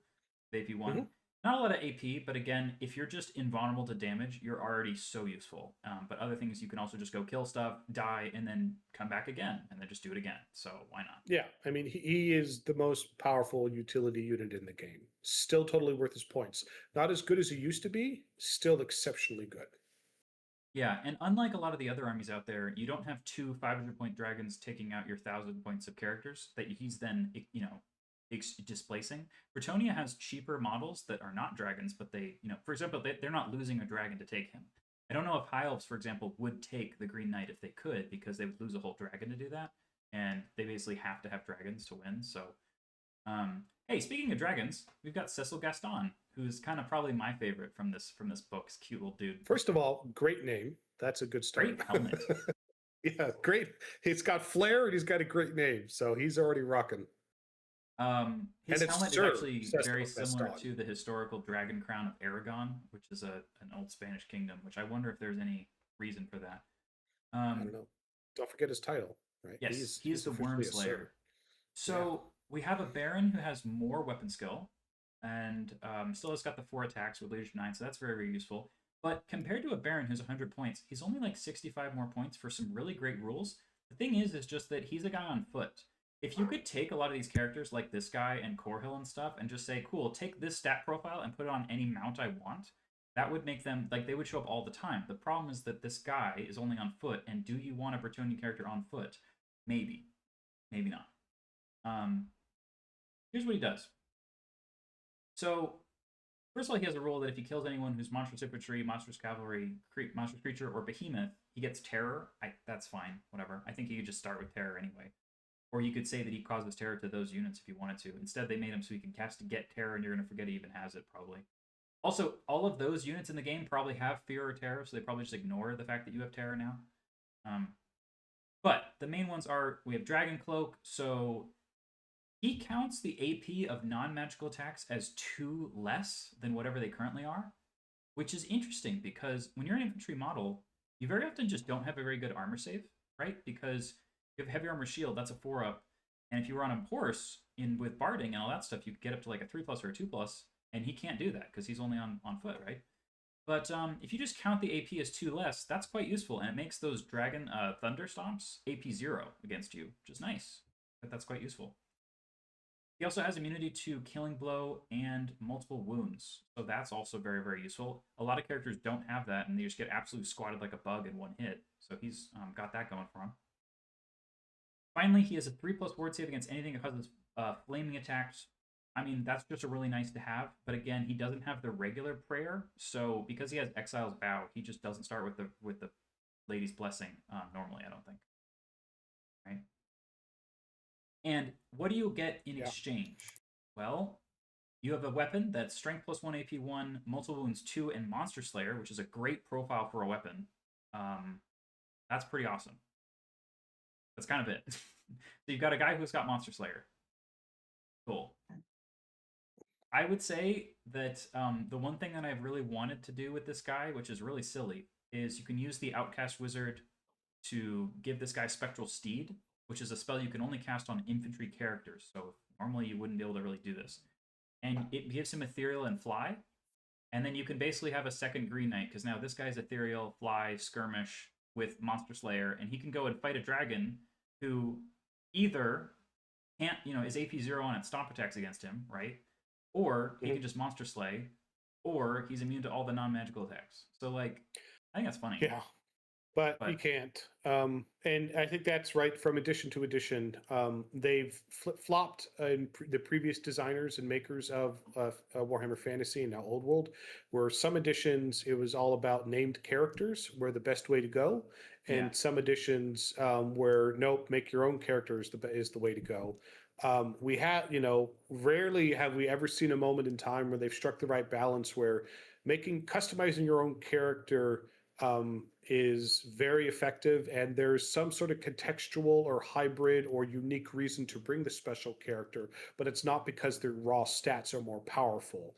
at AP 1. Not a lot of AP, but again, if you're just invulnerable to damage, you're already so useful. But other things, you can also just go kill stuff, die, and then come back again, and then just do it again. So why not? Yeah, I mean, he is the most powerful utility unit in the game. Still totally worth his points. Not as good as he used to be, still exceptionally good. Yeah, and unlike a lot of the other armies out there, you don't have 2 500-point dragons taking out your 1,000 points of characters that he's then, displacing. Bretonnia has cheaper models that are not dragons, but they, for example, they're not losing a dragon to take him. I don't know if High Elves, for example, would take the Green Knight if they could, because they would lose a whole dragon to do that, and they basically have to have dragons to win. So, hey, speaking of dragons, we've got Cecil Gaston, who's kind of probably my favorite from this book. He's a cute little dude. First of all, great name. That's a good start. Great helmet. Yeah, great. He's got flair and he's got a great name, so he's already rocking. His helmet is actually very similar Gaston. to the historical dragon crown of Aragon, which is an old Spanish kingdom, which I wonder if there's any reason for that. I don't know. Don't forget his title, right? Yes, he's the Worm Slayer. So we have a Baron who has more weapon skill, and still has got the 4 attacks with Leadership 9, so that's very, very useful. But compared to a Baron who's 100 points, he's only like 65 more points for some really great rules. The thing is just that he's a guy on foot. If you could take a lot of these characters like this guy and Corhill and stuff and just say, cool, take this stat profile and put it on any mount I want, that would make them, like, they would show up all the time. The problem is that this guy is only on foot, and do you want a Bretonnian character on foot? Maybe. Maybe not. Here's what he does. So, first of all, he has a rule that if he kills anyone who's monstrous infantry, monstrous cavalry, monstrous creature, or behemoth, he gets terror. That's fine, whatever. I think he could just start with terror anyway. Or you could say that he causes terror to those units if you wanted to. Instead, they made him so he can cast to get terror, and you're going to forget he even has it, probably. Also, all of those units in the game probably have fear or terror, so they probably just ignore the fact that you have terror now. But the main ones are, we have Dragon Cloak, so he counts the AP of non-magical attacks as 2 less than whatever they currently are, which is interesting because when you're an infantry model, you very often just don't have a very good armor save, right? Because you have heavy armor shield, that's a 4-up, and if you were on a horse with barding and all that stuff, you could get up to like a 3+ or a 2+, and he can't do that because he's only on foot, right? But if you just count the AP as 2 less, that's quite useful, and it makes those dragon thunder stomps AP 0 against you, which is nice. But that's quite useful. He also has immunity to Killing Blow and multiple wounds, so that's also very, very useful. A lot of characters don't have that, and they just get absolutely squatted like a bug in 1 hit, so he's got that going for him. Finally, he has a 3+ ward save against anything that causes flaming attacks. I mean, that's just a really nice to have, but again, he doesn't have the regular prayer, so because he has Exile's Bow, he just doesn't start with the Lady's Blessing normally, I don't think. Right? And what do you get in exchange? Well, you have a weapon that's Strength +1, AP 1, Multiple Wounds 2, and Monster Slayer, which is a great profile for a weapon. That's pretty awesome. That's kind of it. So you've got a guy who's got Monster Slayer. Cool. I would say that the one thing that I've really wanted to do with this guy, which is really silly, is you can use the Outcast Wizard to give this guy Spectral Steed, which is a spell you can only cast on infantry characters. So normally you wouldn't be able to really do this. And it gives him Ethereal and Fly. And then you can basically have a second Green Knight, because now this guy's Ethereal, Fly, Skirmish with Monster Slayer, and he can go and fight a dragon who either can't, is AP 0 on its stomp attacks against him, right? Or he can just Monster Slay, or he's immune to all the non-magical attacks. So, like, I think that's funny. Yeah. but you But can't. And I think that's right from edition to edition. They've flip-flopped the previous designers and makers of Warhammer Fantasy and now Old World, where some editions it was all about named characters were the best way to go, yeah, and some editions where nope, make your own characters is the way to go. We have, rarely have we ever seen a moment in time where they've struck the right balance where customizing your own character is very effective, and there's some sort of contextual or hybrid or unique reason to bring the special character, but it's not because their raw stats are more powerful.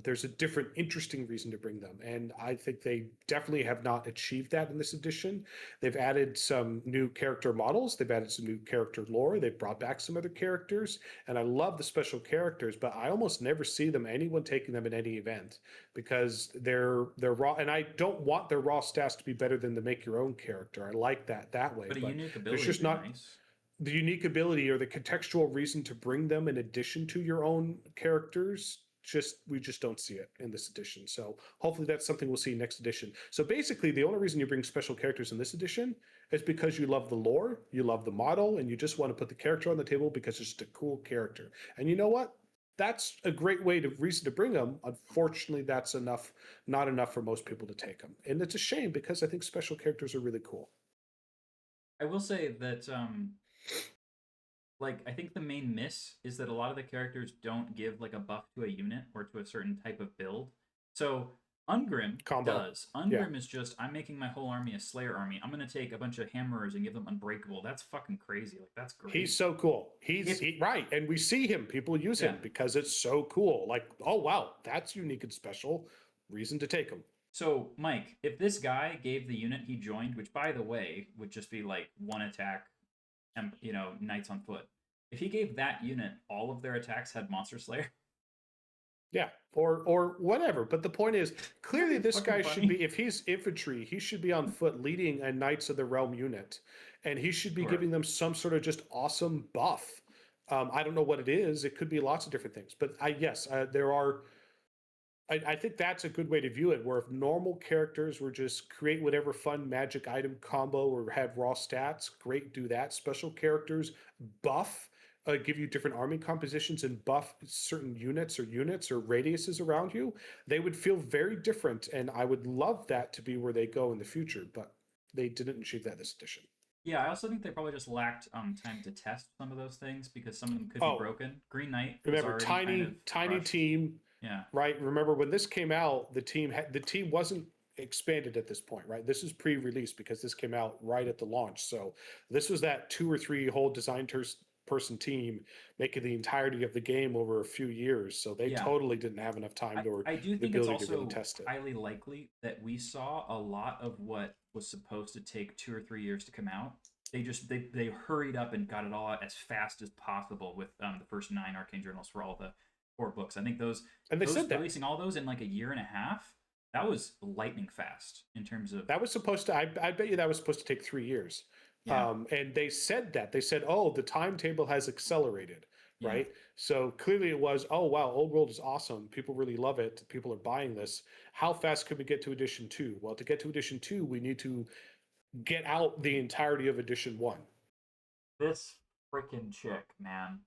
There's a different, interesting reason to bring them, and I think they definitely have not achieved that in this edition. They've added some new character models, they've added some new character lore, they've brought back some other characters, and I love the special characters, but I almost never see anyone taking them in any event because they're raw, and I don't want their raw stats to be better than the make your own character. I like that way, but a but unique there's ability would just be not nice. the unique ability or the contextual reason to bring them in addition to your own characters. We just don't see it in this edition. So hopefully that's something we'll see next edition. So basically the only reason you bring special characters in this edition is because you love the lore, you love the model, and you just want to put the character on the table because it's just a cool character. And you know what? That's a great reason to bring them. Unfortunately, that's not enough for most people to take them. And it's a shame because I think special characters are really cool. I will say that like I think the main miss is that a lot of the characters don't give like a buff to a unit or to a certain type of build. So Ungrim Combo. does. Yeah. Ungrim is just I'm making my whole army a Slayer army. I'm gonna take a bunch of hammerers and give them unbreakable. That's fucking crazy. Like that's great. He's so cool. Right. And we see him. People use him because it's so cool. Like, oh wow, that's unique and special. Reason to take him. So, Mike, if this guy gave the unit he joined, which by the way would just be like one attack and knights on foot. If he gave that unit all of their attacks had Monster Slayer. Yeah, or whatever. But the point is, clearly this guy funny. should be, if he's infantry, he should be on foot leading a Knights of the Realm unit, and he should be giving them some sort of just awesome buff. I don't know what it is. It could be lots of different things. But there are. I think that's a good way to view it. Where if normal characters were just create whatever fun magic item combo or have raw stats, great, do that. Special characters buff. Give you different army compositions and buff certain units or radiuses around you, they would feel very different. And I would love that to be where they go in the future, but they didn't achieve that this edition. Yeah, I also think they probably just lacked time to test some of those things because some of them could be broken. Green Knight, remember, tiny team. Yeah. Right. Remember when this came out, the team wasn't expanded at this point, right? This is pre-release because this came out right at the launch. So this was that 2 or 3 whole design person team making the entirety of the game over a few years. So they totally didn't have enough time I do think it's also really test it. highly likely that we saw a lot of what was supposed to take 2 or 3 years to come out. They hurried up and got it all out as fast as possible with the first 9 Arcane Journals for all the 4 books. I think those said that releasing all those in like a year and a half, that was lightning fast in terms of that was supposed to. I bet you that was supposed to take 3 years. Yeah. And they said that. They said, oh, the timetable has accelerated, right? So clearly it was, oh, wow, Old World is awesome. People really love it. People are buying this. How fast could we get to Edition 2? Well, to get to Edition 2, we need to get out the entirety of Edition 1. This freaking chick, man.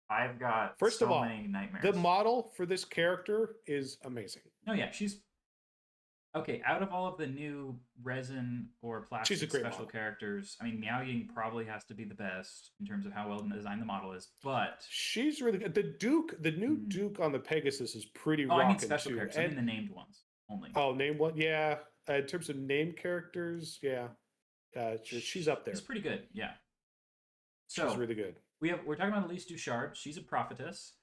I've got many nightmares. The model for this character is amazing. Oh, yeah, she's... Okay, out of all of the new resin or plastic special characters, I mean, Miao Ying probably has to be the best in terms of how well designed the model is, but... She's really good. The new Duke on the Pegasus is pretty rocking, I mean special characters. I mean the named ones only. Oh, named one? Yeah. In terms of named characters, yeah. She's up there. She's pretty good, yeah. So, she's really good. We're talking about Elise Duchard. She's a prophetess.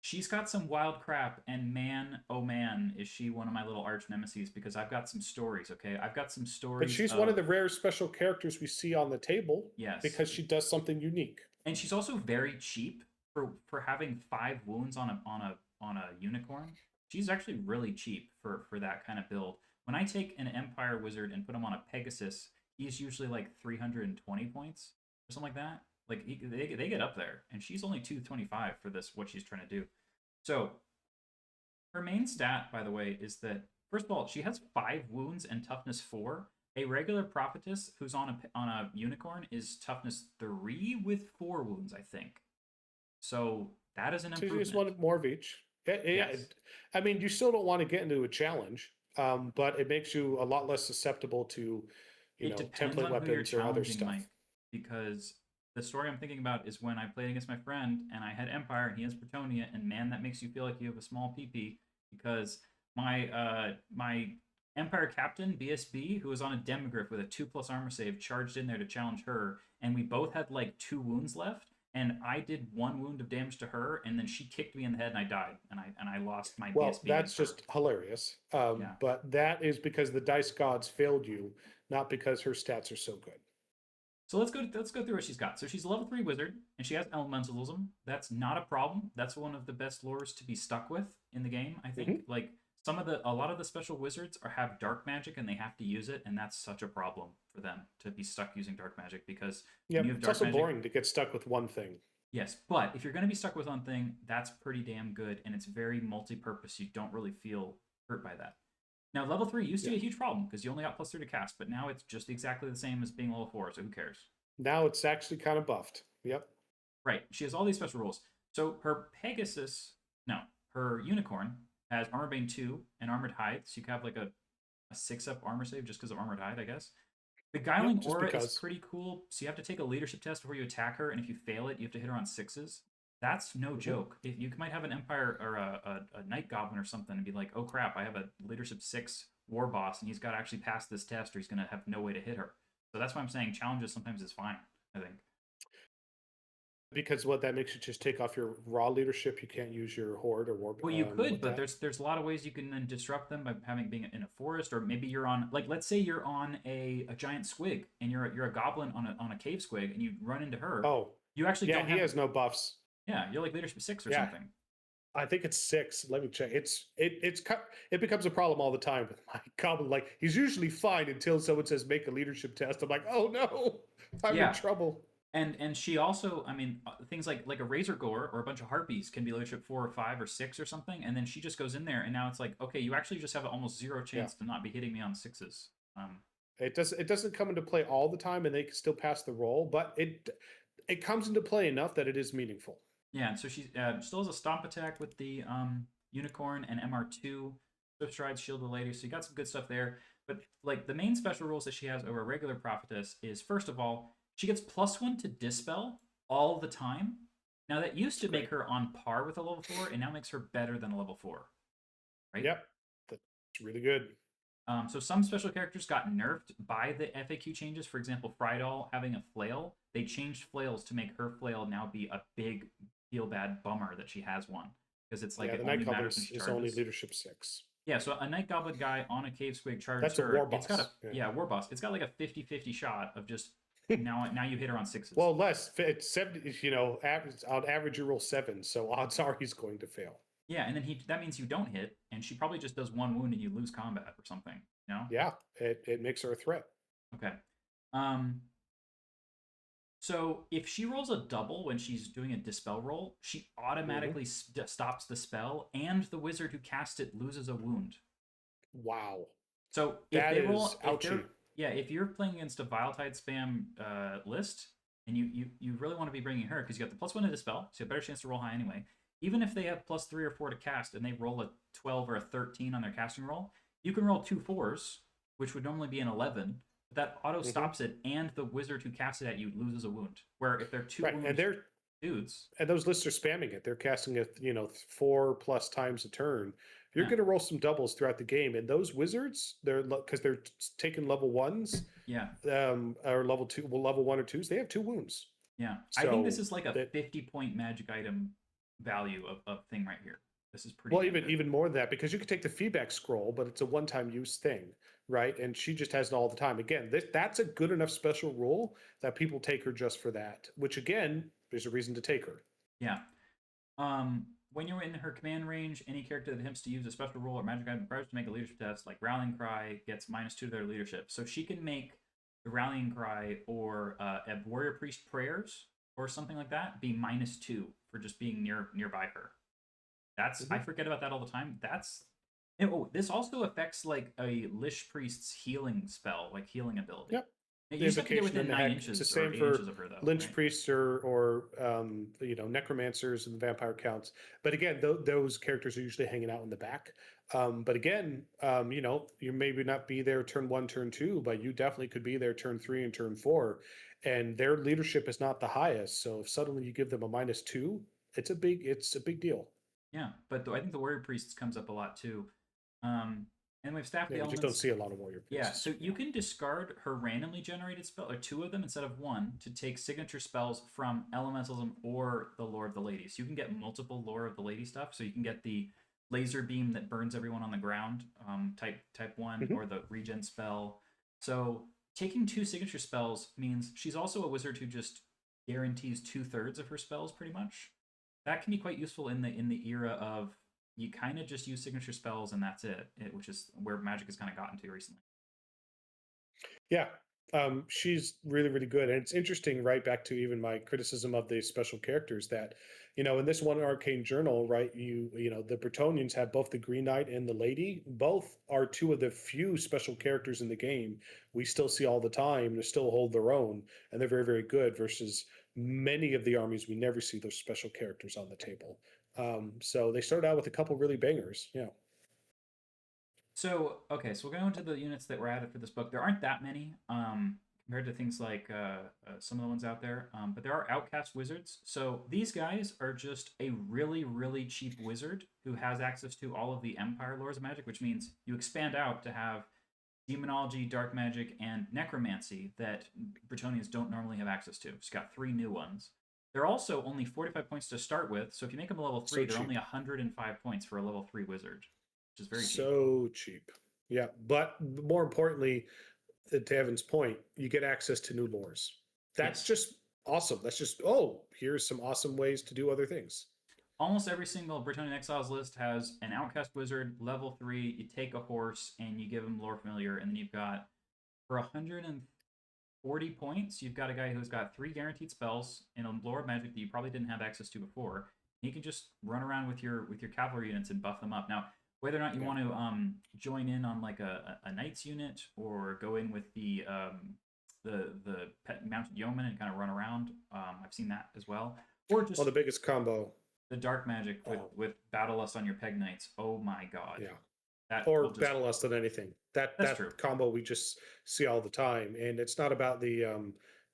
She's got some wild crap, and man, oh man, is she one of my little arch nemesis because I've got some stories, okay? I've got some stories. But she's one of the rare special characters we see on the table. Yes. Because she does something unique. And she's also very cheap for having 5 wounds on a unicorn. She's actually really cheap for that kind of build. When I take an Empire Wizard and put him on a Pegasus, he's usually like 320 points or something like that. Like they get up there, and she's only 225 for this what she's trying to do. So her main stat, by the way, is that First of all, she has 5 wounds and toughness 4. A regular prophetess who's on a unicorn is toughness 3 with 4 wounds, I think. So that is an So you improvement. just want more of each. Yeah, Yes. I mean, you still don't want to get into a challenge, but it makes you a lot less susceptible to, It depends template on who you're weapons or other challenging, stuff. Mike, because the story I'm thinking about is when I played against my friend and I had Empire and he has Bretonnia, and man, that makes you feel like you have a small PP because my Empire captain BSB, who was on a Demigryph with a 2+ armor save, charged in there to challenge her, and we both had like 2 wounds left, and I did 1 wound of damage to her, and then she kicked me in the head and I died, and I lost my Well, BSB that's against her. just hilarious. Yeah. But that is because the dice gods failed you, not because her stats are so good. So let's go through what she's got. So she's a level 3 wizard, and she has elementalism. That's not a problem. That's one of the best lores to be stuck with in the game, I think. Like a lot of the special wizards have dark magic and they have to use it, and that's such a problem for them to be stuck using dark magic because Yeah, when you have it's dark also magic, boring to get stuck with one thing. yes, but if you're going to be stuck with one thing, that's pretty damn good, and it's very multi-purpose. You don't really feel hurt by that. Now, level 3 used to be a huge problem because you only got +3 to cast, but now it's just exactly the same as being level 4, so who cares? Now it's actually kind of buffed. Yep. Right. She has all these special rules. So her Pegasus, no, her Unicorn has Armor Bane 2 and Armored Hide, so you can have like a 6-up armor save just because of Armored Hide, I guess. The Guiling just Aura is because. pretty cool, so you have to take a leadership test before you attack her, and if you fail it, you have to hit her on 6s. That's no joke. If you might have an Empire or a Night Goblin or something and be like, oh crap, I have a leadership 6 war boss, and he's got to actually pass this test, or he's going to have no way to hit her. So that's why I'm saying challenges sometimes is fine, I think. Because what that makes you just take off your raw leadership. You can't use your horde or war. Well, you could, but that. there's a lot of ways you can then disrupt them by being in a forest, or maybe you're on, like, let's say you're on a giant squig and you're a goblin on a cave squig and you run into her. Oh, You actually yeah, don't he have. has no buffs. Yeah, you're like leadership 6 or Yeah. something. I think it's 6. Let me check. It becomes a problem all the time with my goblin. Like, he's usually fine until someone says make a leadership test. I'm like, oh no, I'm in trouble. And she also, I mean, things like a razor gore or a bunch of harpies can be leadership 4 or 5 or 6 or something, and then she just goes in there, and now it's like, okay, you actually just have almost 0 chance to not be hitting me on 6s. It doesn't come into play all the time, and they can still pass the roll, but it comes into play enough that it is meaningful. Yeah, and so she still has a stomp attack with the unicorn and MR2, Swift Stride, Shield the Lady. So you got some good stuff there. But like the main special rules that she has over a regular prophetess is, first of all, she gets +1 to dispel all the time. Now that used to make her on par with a level 4, and now makes her better than a level 4. Right? Yep, that's really good. So some special characters got nerfed by the FAQ changes. For example, Friedel having a flail. They changed flails to make her flail now be a big feel bad bummer that she has one, because it's like the it Night only Goblin matters when she is charges. only leadership 6. Yeah, so a Night Goblin guy on a cave squig charges That's her. a war boss. It's got a war boss. It's got like a 50-50 shot of just now you hit her on 6s. Well, less. It's 70. On average you roll 7, so odds are he's going to fail. Yeah, and then that means you don't hit, and she probably just does 1 wound and you lose combat or something. You know? Yeah, it makes her a threat. Okay. So if she rolls a double when she's doing a dispel roll, she automatically stops the spell, and the wizard who cast it loses a wound. Wow. So if that they is roll, ouchie. if you're playing against a Viletide spam list, and you really want to be bringing her because you got the +1 to dispel, so you have a better chance to roll high anyway. Even if they have +3 or 4 to cast, and they roll a 12 or a 13 on their casting roll, you can roll 2 4s, which would normally be an 11. But that auto stops it, and the wizard who casts it at you loses a wound. Where if they're 2 wounds, and they're dudes, and those lists are spamming it. They're casting it, 4+ times a turn. You're going to roll some doubles throughout the game, and those wizards, because they're taking level 1s, or level 2, level 1 or 2s. They have 2 wounds. Yeah, so I think this is like a 50-point magic item value of thing right here. This is pretty. Well, even more than that, because you could take the feedback scroll, but it's a one-time use thing, right? And she just has it all the time. Again, that's a good enough special rule that people take her just for that. Which again, there's a reason to take her. Yeah. When you're in her command range, any character that attempts to use a special rule or magic item requires to make a leadership test, like Rallying Cry, gets -2 to their leadership. So she can make the Rallying Cry or a Warrior Priest Prayers or something like that be -2 for just being nearby her. That's I forget about that all the time. That's This also affects like a Lich Priest's healing spell, like healing ability. Yep. Now, The you just have to get invocation within and the 9 heck. It's the inches or same 8 inches for of her, though, lynch right? priests or necromancers and the vampire counts. But again, those characters are usually hanging out in the back. But again, you maybe not be there turn 1, turn 2, but you definitely could be there turn 3 and turn 4, and their leadership is not the highest. So if suddenly you give them a -2, it's a big deal. Yeah, but I think the Warrior Priests comes up a lot too. And we have Staff of Yeah, the we just don't Elements. see a lot of warrior Yeah, priests. so you can discard her randomly generated spell, or 2 of them instead of 1, to take signature spells from Elementalism or the Lore of the Lady. So you can get multiple Lore of the Lady stuff. So you can get the laser beam that burns everyone on the ground, type 1, Hmm. or the regen spell. So taking 2 signature spells means she's also a wizard who just guarantees 2/3 of her spells pretty much. That can be quite useful in the era of you kind of just use signature spells and that's which is where Magic has kind of gotten to recently. Yeah. She's really, really good. And it's interesting, right back to even my criticism of the special characters that, in this one Arcane Journal, right, the Bretonnians have both the Green Knight and the Lady. Both are 2 of the few special characters in the game we still see all the time and still hold their own. And they're very, very good versus many of the armies we never see those special characters on the table. So they started out with a couple really bangers. Yeah. So okay, so we'll go into the units that were added for this book. There aren't that many compared to things like some of the ones out there, but there are outcast wizards. So these guys are just a really, really cheap wizard who has access to all of the Empire lores of Magic, which means you expand out to have demonology, dark magic, and necromancy that Bretonnians don't normally have access to. It's got 3 new ones. They're also only 45 points to start with, so if you make them a level 3, So they're only cheap. 105 points for a level 3 wizard, which is very cheap. So cheap. Yeah. But more importantly, to Evan's point, you get access to new lores. That's Yes. just awesome. That's just, oh, here's some awesome ways to do other things. Almost every single Bretonnian Exiles list has an Outcast Wizard, level 3. You take a horse and you give him Lore Familiar, and then you've got, for 140 points, you've got a guy who's got 3 guaranteed spells in a Lore of Magic that you probably didn't have access to before. He can just run around with your cavalry units and buff them up. Now, whether or not you Yeah. want to join in on like a knight's unit or go in with the pet mounted yeoman and kind of run around, I've seen that as well. Or Well, just the biggest combo. the dark magic with Oh, with battle lust on your peg knights. Oh my god, yeah. that Or will just battle less than anything. That that's true. that combo we just see all the time, and it's not about the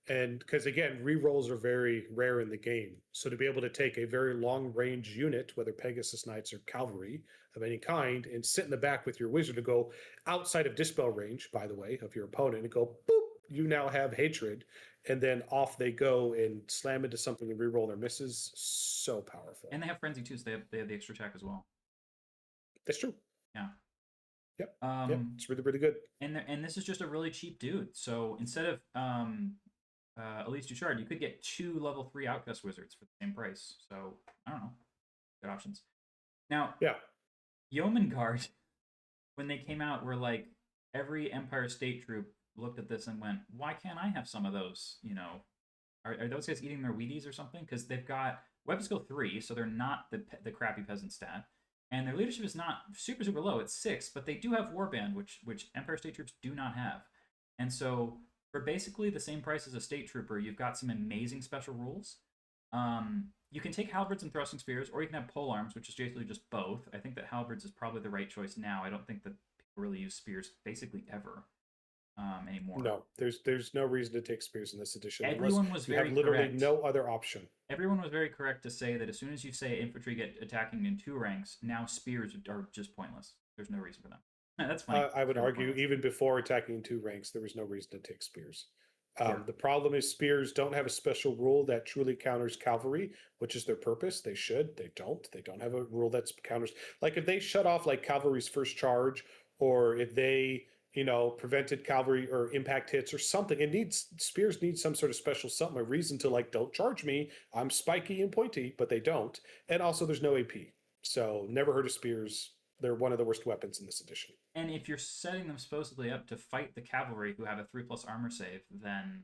and because again, rerolls are very rare in the game. So to be able to take a very long range unit, whether Pegasus Knights or cavalry of any kind, and sit in the back with your wizard to go outside of dispel range, by the way, of your opponent, and go boop, you now have hatred, and then off they go and slam into something and reroll their misses. So powerful. And they have frenzy too, so they have the extra attack as well. That's true. Yeah. Yep. Yep. Um, It's really, really good. and this is just a really cheap dude. So instead of Elise Duchard, you could get 2 level 3 outcast wizards for the same price. So I don't know, good options. Now, Yeah. Yeoman Guard, when they came out, were like every Empire State troop looked at this and went, "Why can't I have some of those?" Are those guys eating their Wheaties or something? Because they've got weapon skill 3, so they're not the crappy peasant stat, and their leadership is not super super low. It's 6, but they do have warband, which Empire State Troops do not have, and so for basically the same price as a state trooper, you've got some amazing special rules. You can take halberds and thrusting spears, or you can have pole arms, which is basically just both. I think that halberds is probably the right choice now. I don't think that people really use spears basically ever anymore. No, there's no reason to take spears in this edition unless Everyone was you have very literally correct. no other option. Everyone was very correct to say that as soon as you say infantry get attacking in 2 ranks, now spears are just pointless. There's no reason for them. That's funny. I would Really argue pointless. even before attacking in 2 ranks, there was no reason to take spears. Sure. The problem is spears don't have a special rule that truly counters cavalry, which is their purpose. They should. They don't. They don't have a rule that counters. Like if they shut off like cavalry's first charge, or if they prevented cavalry or impact hits or something, it needs spears need some sort of special something, a reason to like don't charge me. I'm spiky and pointy, but they don't. And also there's no AP, so never heard of spears. They're one of the worst weapons in this edition. And if you're setting them supposedly up to fight the cavalry who have a 3+ armor save, then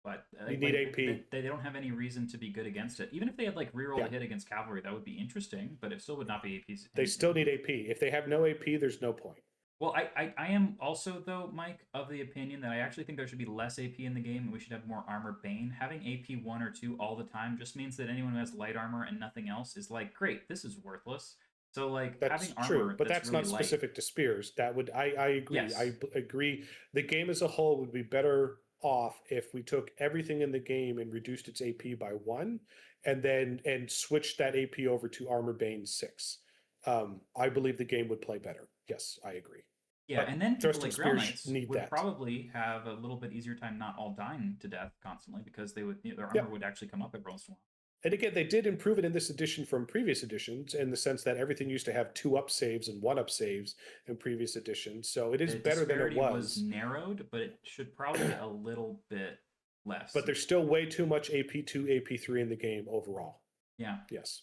But You need AP. they don't have any reason to be good against it. Even if they had like reroll a hit against cavalry, that would be interesting, but it still would not be AP's. They still need AP. If they have no AP, there's no point. Well, I am also, though, Mike, of the opinion that I actually think there should be less AP in the game and we should have more armor bane. Having AP 1 or 2 all the time just means that anyone who has light armor and nothing else is like, great, this is worthless. So, like, That's having true, armor but that's really not light. specific to spears. That would I agree. Yes. I agree. The game as a whole would be better off if we took everything in the game and reduced its AP by 1, and switched that AP over to Armor Bane 6. I believe the game would play better. Yes, I agree. Yeah, But and then people Thrusting like Grail Spears Knights need would that. probably have a little bit easier time not all dying to death constantly because they would their armor would actually come up every once in a while. And again, they did improve it in this edition from previous editions in the sense that everything used to have 2 up saves and 1 up saves in previous editions. So it is better than it was. Narrowed, but it should probably be a little bit less. But there's still way too much AP2, AP3 in the game overall. Yeah. Yes.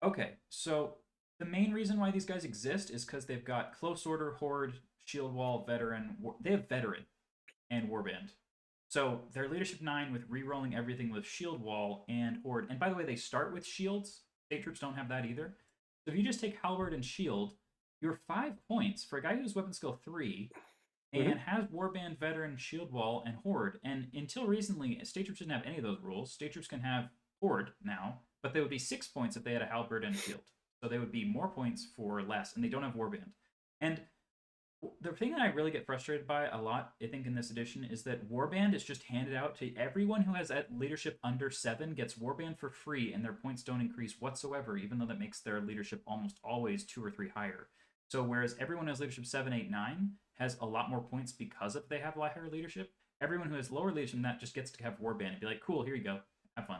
Okay, so the main reason why these guys exist is because they've got Close Order, Horde, Shield Wall, Veteran. They have Veteran and Warband. So they're Leadership 9 with re-rolling everything with Shield Wall and Horde. And by the way, they start with shields. State troops don't have that either. So if you just take Halberd and Shield, you're 5 points for a guy who's weapon skill 3 and has Warband, Veteran, Shield Wall, and Horde. And until recently, state troops didn't have any of those rules. State troops can have Horde now, but they would be 6 points if they had a Halberd and Shield. So they would be more points for less, and they don't have Warband. And the thing that I really get frustrated by a lot, I think, in this edition is that Warband is just handed out to everyone who has at leadership under 7 gets Warband for free, and their points don't increase whatsoever, even though that makes their leadership almost always 2 or 3 higher. So whereas everyone who has leadership 7, 8, 9 has a lot more points because of they have higher leadership, everyone who has lower leadership than that just gets to have Warband and be like, cool, here you go, have fun.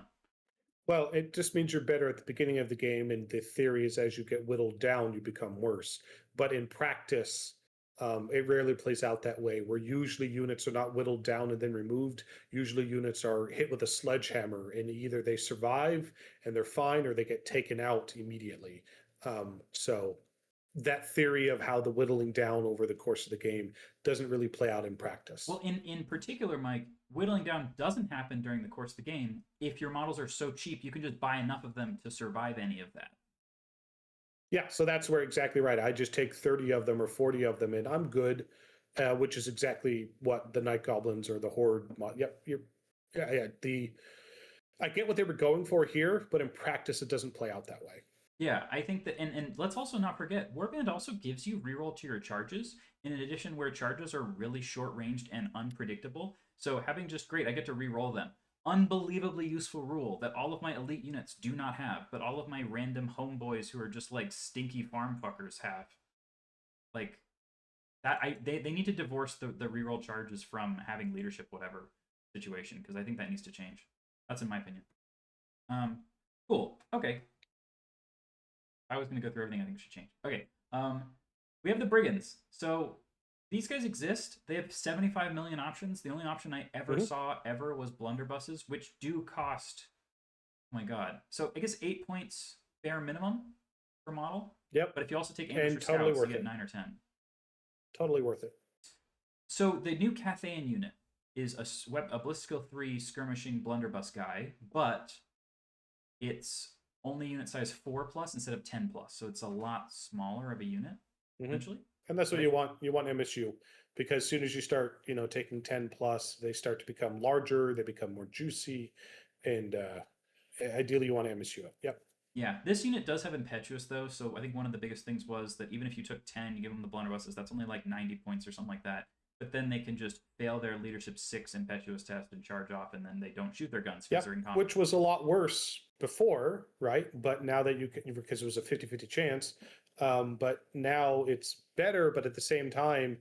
Well, it just means you're better at the beginning of the game, and the theory is as you get whittled down, you become worse. But in practice, it rarely plays out that way, where usually units are not whittled down and then removed. Usually units are hit with a sledgehammer, and either they survive and they're fine, or they get taken out immediately. So that theory of how the whittling down over the course of the game doesn't really play out in practice. Well, in particular, Mike, whittling down doesn't happen during the course of the game. If your models are so cheap, you can just buy enough of them to survive any of that. Yeah, so that's where exactly right. I just take 30 of them or 40 of them and I'm good, which is exactly what the Night Goblins or the Horde Yep, I get what they were going for here, but in practice it doesn't play out that way. Yeah, I think that, and let's also not forget, Warband also gives you reroll to your charges, in an edition where charges are really short-ranged and unpredictable. So having just, great, I get to reroll them. Unbelievably useful rule that all of my elite units do not have, but all of my random homeboys who are just like stinky farm fuckers have. Like, that, they need to divorce the reroll charges from having leadership whatever situation, because I think that needs to change. That's in my opinion. Cool. Okay. I was going to go through everything I think should change. Okay. We have the Brigands. So these guys exist. They have 75 million options. The only option I ever saw ever was blunderbusses, which do cost, oh my god. So I guess 8 points bare minimum per model. Yep. But if you also take ambusher totally scouts, you get 9 or 10. Totally worth it. So the new Cathayan unit is a Bliss Skill 3 skirmishing blunderbuss guy, but it's only unit size 4+ instead of 10+. So it's a lot smaller of a unit, essentially. And that's what you want. You want MSU, because as soon as you start, taking 10+, they start to become larger, they become more juicy, and ideally you want to MSU it. Yep. Yeah, this unit does have Impetuous, though, so I think one of the biggest things was that even if you took 10, you give them the blunderbusses, that's only like 90 points or something like that. But then they can just fail their Leadership 6 Impetuous test and charge off, and then they don't shoot their guns because they're in combat. Which was a lot worse before, right? But now that you can, because it was a 50-50 chance, but now it's better, but at the same time,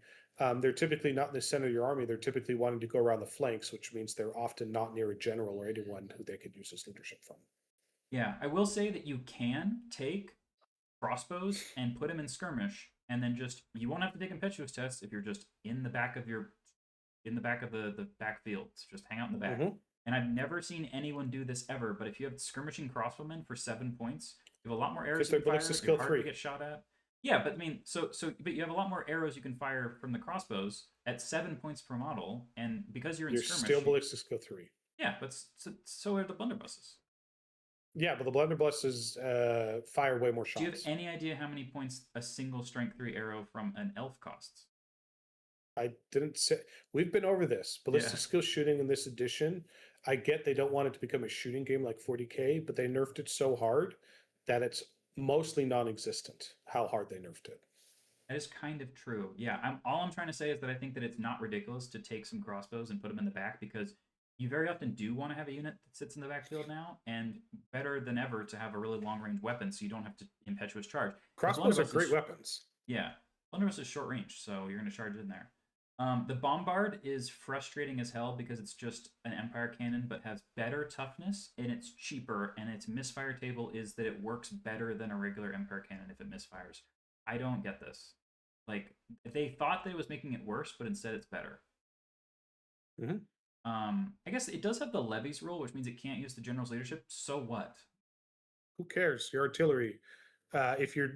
they're typically not in the center of your army. They're typically wanting to go around the flanks, which means they're often not near a general or anyone who they could use as leadership from. Yeah, I will say that you can take crossbows and put them in skirmish, and then you won't have to take impetuous tests if you're just in the back of the backfields. Just hang out in the back. And I've never seen anyone do this ever, but if you have skirmishing crossbowmen for 7 points, you have a lot more arrows to fire, you're harder to get shot at. Yeah, but I mean, but you have a lot more arrows you can fire from the crossbows at 7 points per model, and because you're in Your skirmish, steel ballistics go 3. yeah, but so are the blunderbusses. Yeah, but the blunderbusses fire way more Do you have shots. any idea how many points a single strength 3 arrow from an elf costs? I didn't say we've been over this. Yeah. Ballistic skill shooting in this edition. I get they don't want it to become a shooting game like 40K, but they nerfed it so hard that it's mostly non-existent. How hard they nerfed it. That is kind of true. Yeah, all I'm trying to say is that I think that it's not ridiculous to take some crossbows and put them in the back because you very often do want to have a unit that sits in the backfield now, and better than ever to have a really long range weapon so you don't have to impetuous charge. Crossbows are great weapons. Yeah, blunderbuss is short range, so you're going to charge in there. The bombard is frustrating as hell because it's just an empire cannon, but has better toughness and it's cheaper. And its misfire table is that it works better than a regular empire cannon if it misfires. I don't get this. Like they thought that it was making it worse, but instead it's better. Mm-hmm. I guess it does have the levies rule, which means it can't use the general's leadership. So what? Who cares? Your artillery. If you're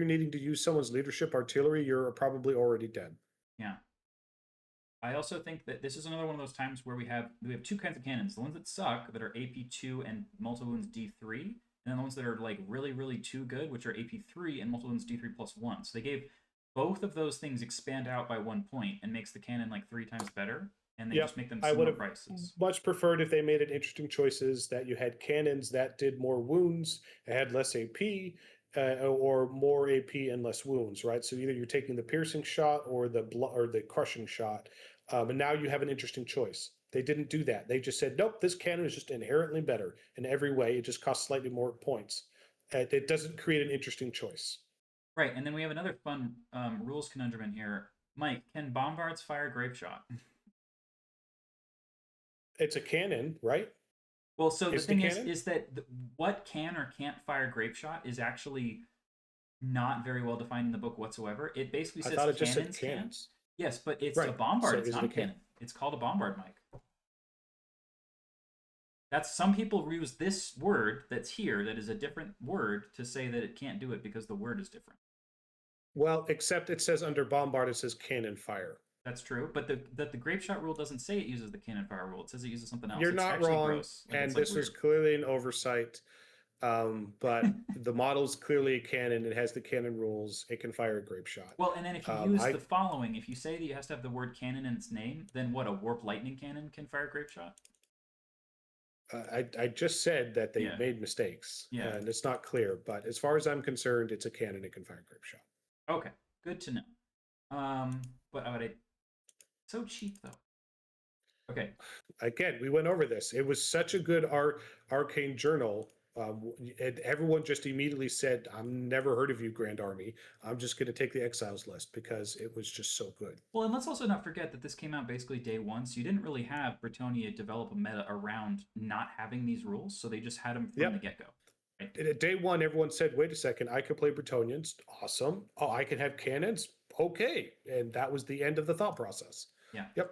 needing to use someone's leadership artillery, you're probably already dead. Yeah. I also think that this is another one of those times where we have two kinds of cannons: the ones that suck, that are AP2 and multiple wounds D3, and then the ones that are like really, really too good, which are AP3 and multiple wounds D3 plus 1. So they gave both of those things expand out by 1 point and makes the cannon like 3 times better, and they just make them similar prices. Much preferred if they made it interesting choices that you had cannons that did more wounds, had less AP, or more AP and less wounds, right? So either you're taking the piercing shot or the crushing shot, and now you have an interesting choice. They didn't do that. They just said, nope, this cannon is just inherently better in every way. It just costs slightly more points. It doesn't create an interesting choice. Right, and then we have another fun rules conundrum in here. Mike, can bombards fire grape shot? It's a cannon, right? Well, so the thing is that what can or can't fire grape shot is actually not very well defined in the book whatsoever. It basically says cannons just said cannons. Yes, but it's a bombard. So it's not a cannon. It's called a bombard, Mike. That's some people use this word that's here that is a different word to say that it can't do it because the word is different. Well, except it says under bombard, it says cannon fire. That's true, but the grape shot rule doesn't say it uses the cannon fire rule. It says it uses something else. You're not wrong, and this was clearly an oversight. But the model's clearly a cannon. It has the cannon rules. It can fire a grape shot. Well, and then if you use the following, if you say that it has to have the word cannon in its name, then what, a warp lightning cannon can fire a grape shot? I just said that they made mistakes, and it's not clear. But as far as I'm concerned, it's a cannon. It can fire a grape shot. Okay, good to know. But so cheap though. Okay. Again, we went over this. It was such a good Arcane Journal. Everyone just immediately said, "I've never heard of you, Grand Army. I'm just going to take the Exiles list because it was just so good." Well, and let's also not forget that this came out basically day one, so you didn't really have Bretonnia develop a meta around not having these rules, so they just had them from the get-go. Right? At day one, everyone said, "Wait a second, I could play Bretonnians. Awesome. Oh, I can have cannons. Okay," and that was the end of the thought process. Yeah. Yep.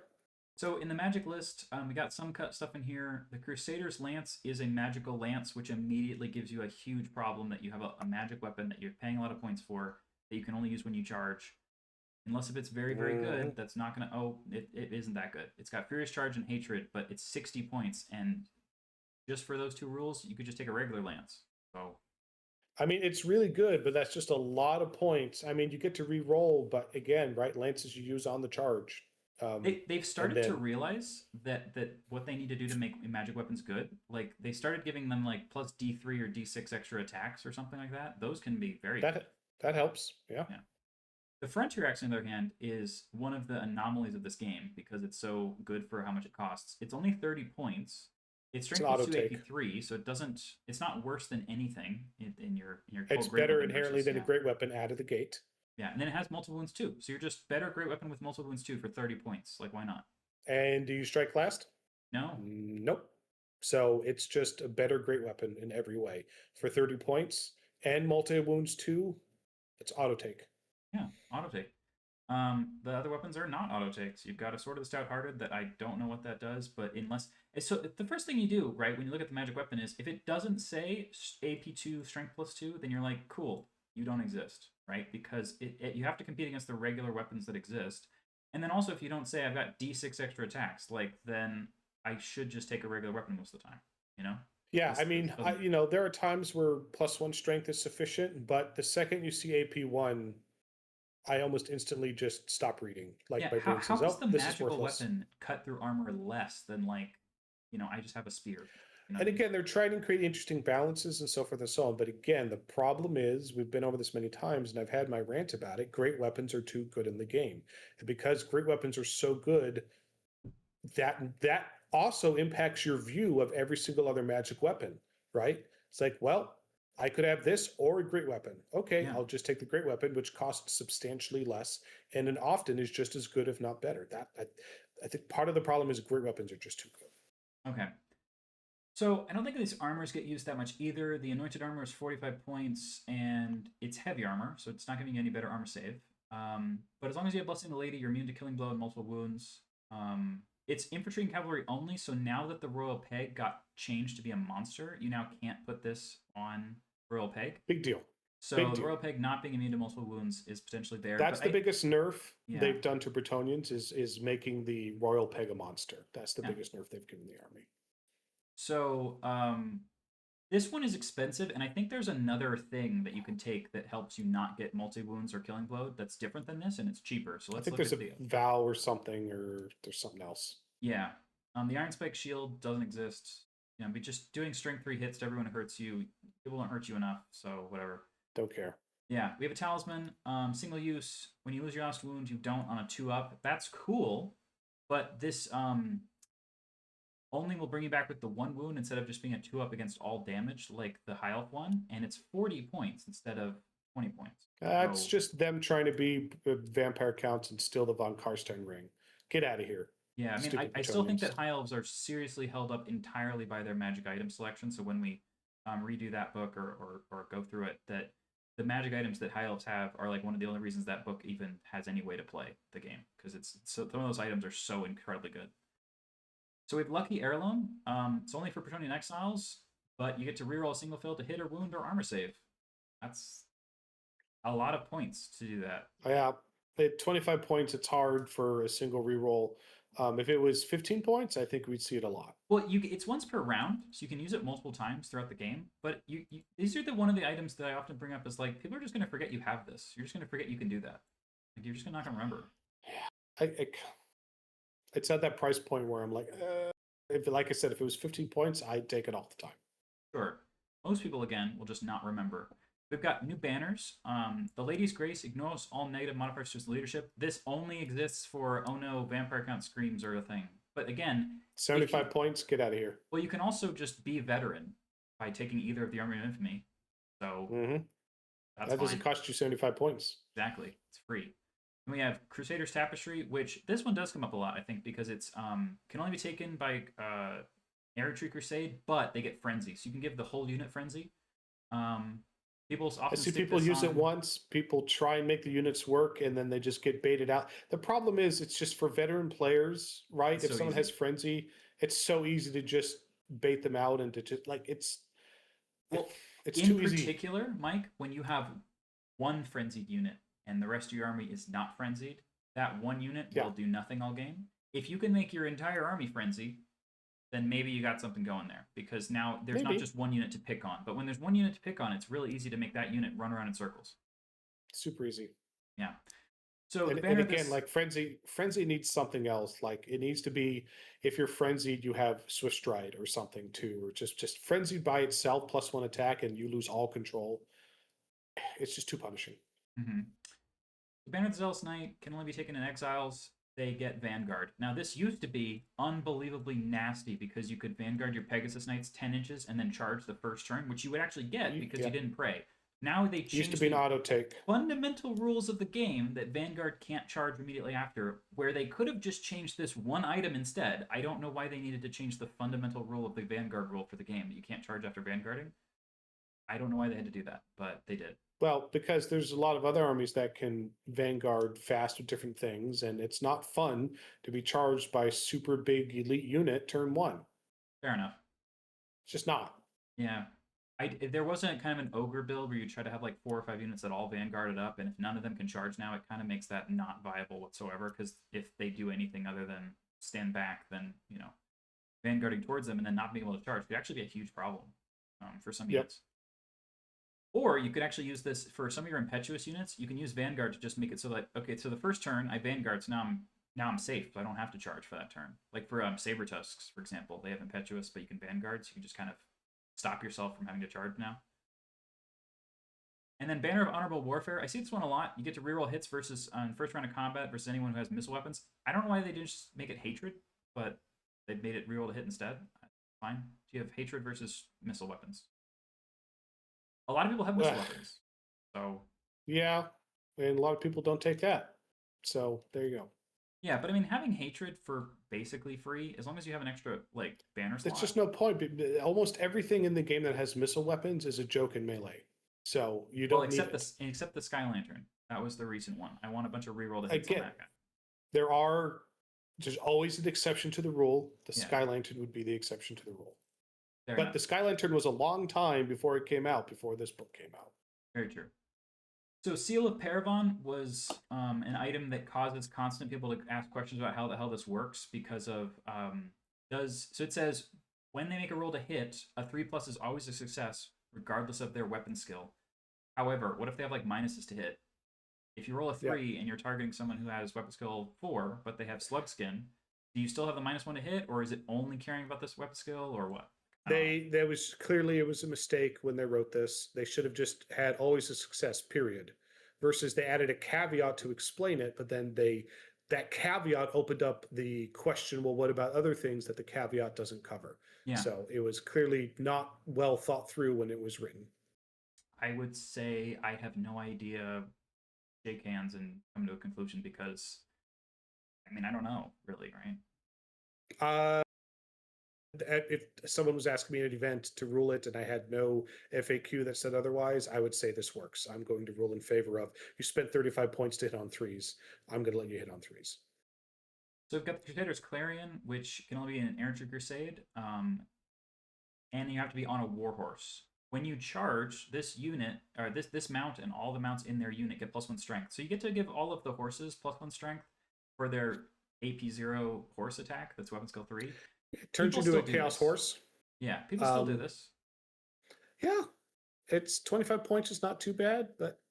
So in the magic list, we got some cut stuff in here. The Crusader's Lance is a magical lance, which immediately gives you a huge problem that you have a magic weapon that you're paying a lot of points for that you can only use when you charge. Unless if it's very, very good, that's not going to... Oh, it isn't that good. It's got Furious Charge and Hatred, but it's 60 points. And just for those 2 rules, you could just take a regular lance. So... I mean, it's really good, but that's just a lot of points. I mean, you get to re-roll, but again, right, lances you use on the charge. They've started to realize that what they need to do to make magic weapons good, like they started giving them like plus D3 or D6 extra attacks or something like that. Those can be very good. That helps. Yeah. The Frontier Axe, on the other hand, is one of the anomalies of this game because it's so good for how much it costs. It's only 30 points. It's strength plus 2 AP3, so it's not worse than anything in your It's better inherently than a great weapon out of the gate. Yeah, and then it has multiple wounds too. So you're just better great weapon with multiple wounds too for 30 points. Like, why not? And do you strike last? No. Nope. So it's just a better great weapon in every way for 30 points and multi wounds too. It's auto take. Yeah, auto take. The other weapons are not auto takes. You've got a Sword of the Stout-Hearted that I don't know what that does, but so the first thing you do, right, when you look at the magic weapon is if it doesn't say AP2 strength plus 2, then you're like, cool, you don't exist. right? Because you have to compete against the regular weapons that exist. And then also, if you don't say I've got D6 extra attacks, like then I should just take a regular weapon most of the time, you know? Yeah, I mean, there are times where +1 strength is sufficient, but the second you see AP1, I almost instantly just stop reading. Like Yeah, my brain how says, does "Oh, the this is magical worthless." weapon cut through armor less than like, I just have a spear. You know And what I mean? again, they're trying to create interesting balances and so forth and so on. But again, the problem is we've been over this many times, and I've had my rant about it. Great weapons are too good in the game, and because great weapons are so good, that also impacts your view of every single other magic weapon, right? It's like, well, I could have this or a great weapon. Okay, Yeah. I'll just take the great weapon, which costs substantially less, and then often is just as good, if not better. I think part of the problem is great weapons are just too good. Okay. So I don't think these armors get used that much either. The anointed armor is 45 points, and it's heavy armor, so it's not giving you any better armor save. But as long as you have Blessing the Lady, you're immune to killing blow and multiple wounds. It's infantry and cavalry only, so now that the Royal Peg got changed to be a monster, you now can't put this on Royal Peg. Big deal. So Big the deal. Royal Peg not being immune to multiple wounds is potentially there. That's the biggest nerf Yeah. they've done to Bretonnians is making the Royal Peg a monster. That's the biggest nerf they've given the army. So this one is expensive, and I think there's another thing that you can take that helps you not get multi wounds or killing blow that's different than this, and it's cheaper. So I let's think look there's at a vow or something, or there's something else. Yeah. The Iron Spike Shield doesn't exist. But just doing strength 3 hits to everyone who hurts you, it won't hurt you enough, so whatever. Don't care. Yeah, we have a talisman, single use. When you lose your last wound, you don't on a 2-up. That's cool, but this only will bring you back with the 1 wound instead of just being a 2-up against all damage like the High Elf one, and it's 40 points instead of 20 points. It's just them trying to be vampire counts and steal the von Karstein ring. Get out of here. Yeah, I mean, I still think that High Elves are seriously held up entirely by their magic item selection. So when we redo that book or go through it, that the magic items that High Elves have are like one of the only reasons that book even has any way to play the game, because some of those items are so incredibly good. So we have Lucky Heirloom. It's only for Bretonnian Exiles, but you get to reroll a single fail to hit or wound or armor save. That's a lot of points to do that. Yeah, at 25 points, it's hard for a single reroll. If it was 15 points, I think we'd see it a lot. Well, it's once per round, so you can use it multiple times throughout the game. But these are one of the items that I often bring up is like, people are just going to forget you have this. You're just going to forget you can do that. Like, you're just not going to remember. It's at that price point where I'm like, like I said, if it was 15 points, I'd take it all the time. Sure. Most people, again, will just not remember. We've got new banners. The Lady's Grace ignores all negative modifiers to its leadership. This only exists for, oh no, vampire count screams are a thing. But again, 75 points, get out of here. Well, you can also just be veteran by taking either of the Army of Infamy. So that doesn't cost you 75 points. Exactly. It's free. And we have Crusader's Tapestry, which this one does come up a lot, I think, because it's can only be taken by Errantry Crusade, but they get Frenzy. So you can give the whole unit Frenzy. People often I see people use it once. People try and make the units work, and then they just get baited out. The problem is, it's just for veteran players, right? If someone has Frenzy, it's so easy to just bait them out and to just it's too easy. In particular, Mike, when you have one frenzied unit and the rest of your army is not frenzied, that one unit will do nothing all game. If you can make your entire army frenzy, then maybe you got something going there, because now there's not just one unit to pick on. But when there's one unit to pick on, it's really easy to make that unit run around in circles. Super easy. Yeah. So and again, like frenzy needs something else. Like it needs to be, if you're frenzied, you have Swift Stride or something too, or just frenzied by itself +1 attack and you lose all control. It's just too punishing. Mm-hmm. The Banner of the Zealous Knight can only be taken in Exiles. They get Vanguard. Now, this used to be unbelievably nasty because you could Vanguard your Pegasus Knights 10 inches and then charge the first turn, which you would actually get because you didn't pray. Now they changed used to be an auto take. Fundamental rules of the game that Vanguard can't charge immediately after, where they could have just changed this one item instead. I don't know why they needed to change the fundamental rule of the Vanguard rule for the game that you can't charge after Vanguarding. I don't know why they had to do that, but they did. Well, because there's a lot of other armies that can Vanguard fast with different things, and it's not fun to be charged by a super big elite unit turn 1. Fair enough. It's just not. Yeah. There wasn't kind of an ogre build where you try to have like 4 or 5 units that all vanguarded up, and if none of them can charge now, it kind of makes that not viable whatsoever. Because if they do anything other than stand back, then vanguarding towards them and then not being able to charge could actually be a huge problem for some units. Or you could actually use this for some of your impetuous units. You can use Vanguard to just make it so that, okay, so the first turn I Vanguard, so now I'm safe, so I don't have to charge for that turn. Like for Saber Tusks, for example, they have impetuous, but you can Vanguard, so you can just kind of stop yourself from having to charge now. And then Banner of Honorable Warfare. I see this one a lot. You get to reroll hits versus on first round of combat versus anyone who has missile weapons. I don't know why they didn't just make it hatred, but they made it reroll to hit instead. Fine. So you have hatred versus missile weapons. A lot of people have missile weapons. So yeah, and a lot of people don't take that. So there you go. Yeah, but I mean, having hatred for basically free, as long as you have an extra like banner slot. It's just no point. Almost everything in the game that has missile weapons is a joke in melee. So you don't except need except the Sky Lantern. That was the recent one. I want a bunch of reroll to hits on that guy. There's always an exception to the rule. The Sky Lantern would be the exception to the rule. But the Sky Lantern was a long time before it came out, before this book came out. Very true. So Seal of Paravon was an item that causes constant people to ask questions about how the hell this works because of so it says when they make a roll to hit, a 3+ is always a success regardless of their weapon skill. However, what if they have like minuses to hit? If you roll a 3 and you're targeting someone who has weapon skill 4, but they have slug skin, do you still have the -1 to hit, or is it only caring about this weapon skill, or what? It was a mistake when they wrote this. They should have just had always a success, period. Versus they added a caveat to explain it, but then that caveat opened up the question, well, what about other things that the caveat doesn't cover? Yeah. So it was clearly not well thought through when it was written. I would say I have no idea. Shake hands and come to a conclusion because, I mean, I don't know, really, right? If someone was asking me at an event to rule it and I had no FAQ that said otherwise, I would say this works. I'm going to rule in favor of, you spent 35 points to hit on 3s. I'm going to let you hit on 3s. So we've got the Crusader's Clarion, which can only be in an Errantry Crusade, and you have to be on a warhorse. When you charge, this unit, or this mount and all the mounts in their unit get +1 strength. So you get to give all of the horses +1 strength for their AP0 horse attack, that's weapon skill 3. It turns you into a chaos horse. Yeah, people still do this. Yeah, it's 25 points is not too bad, but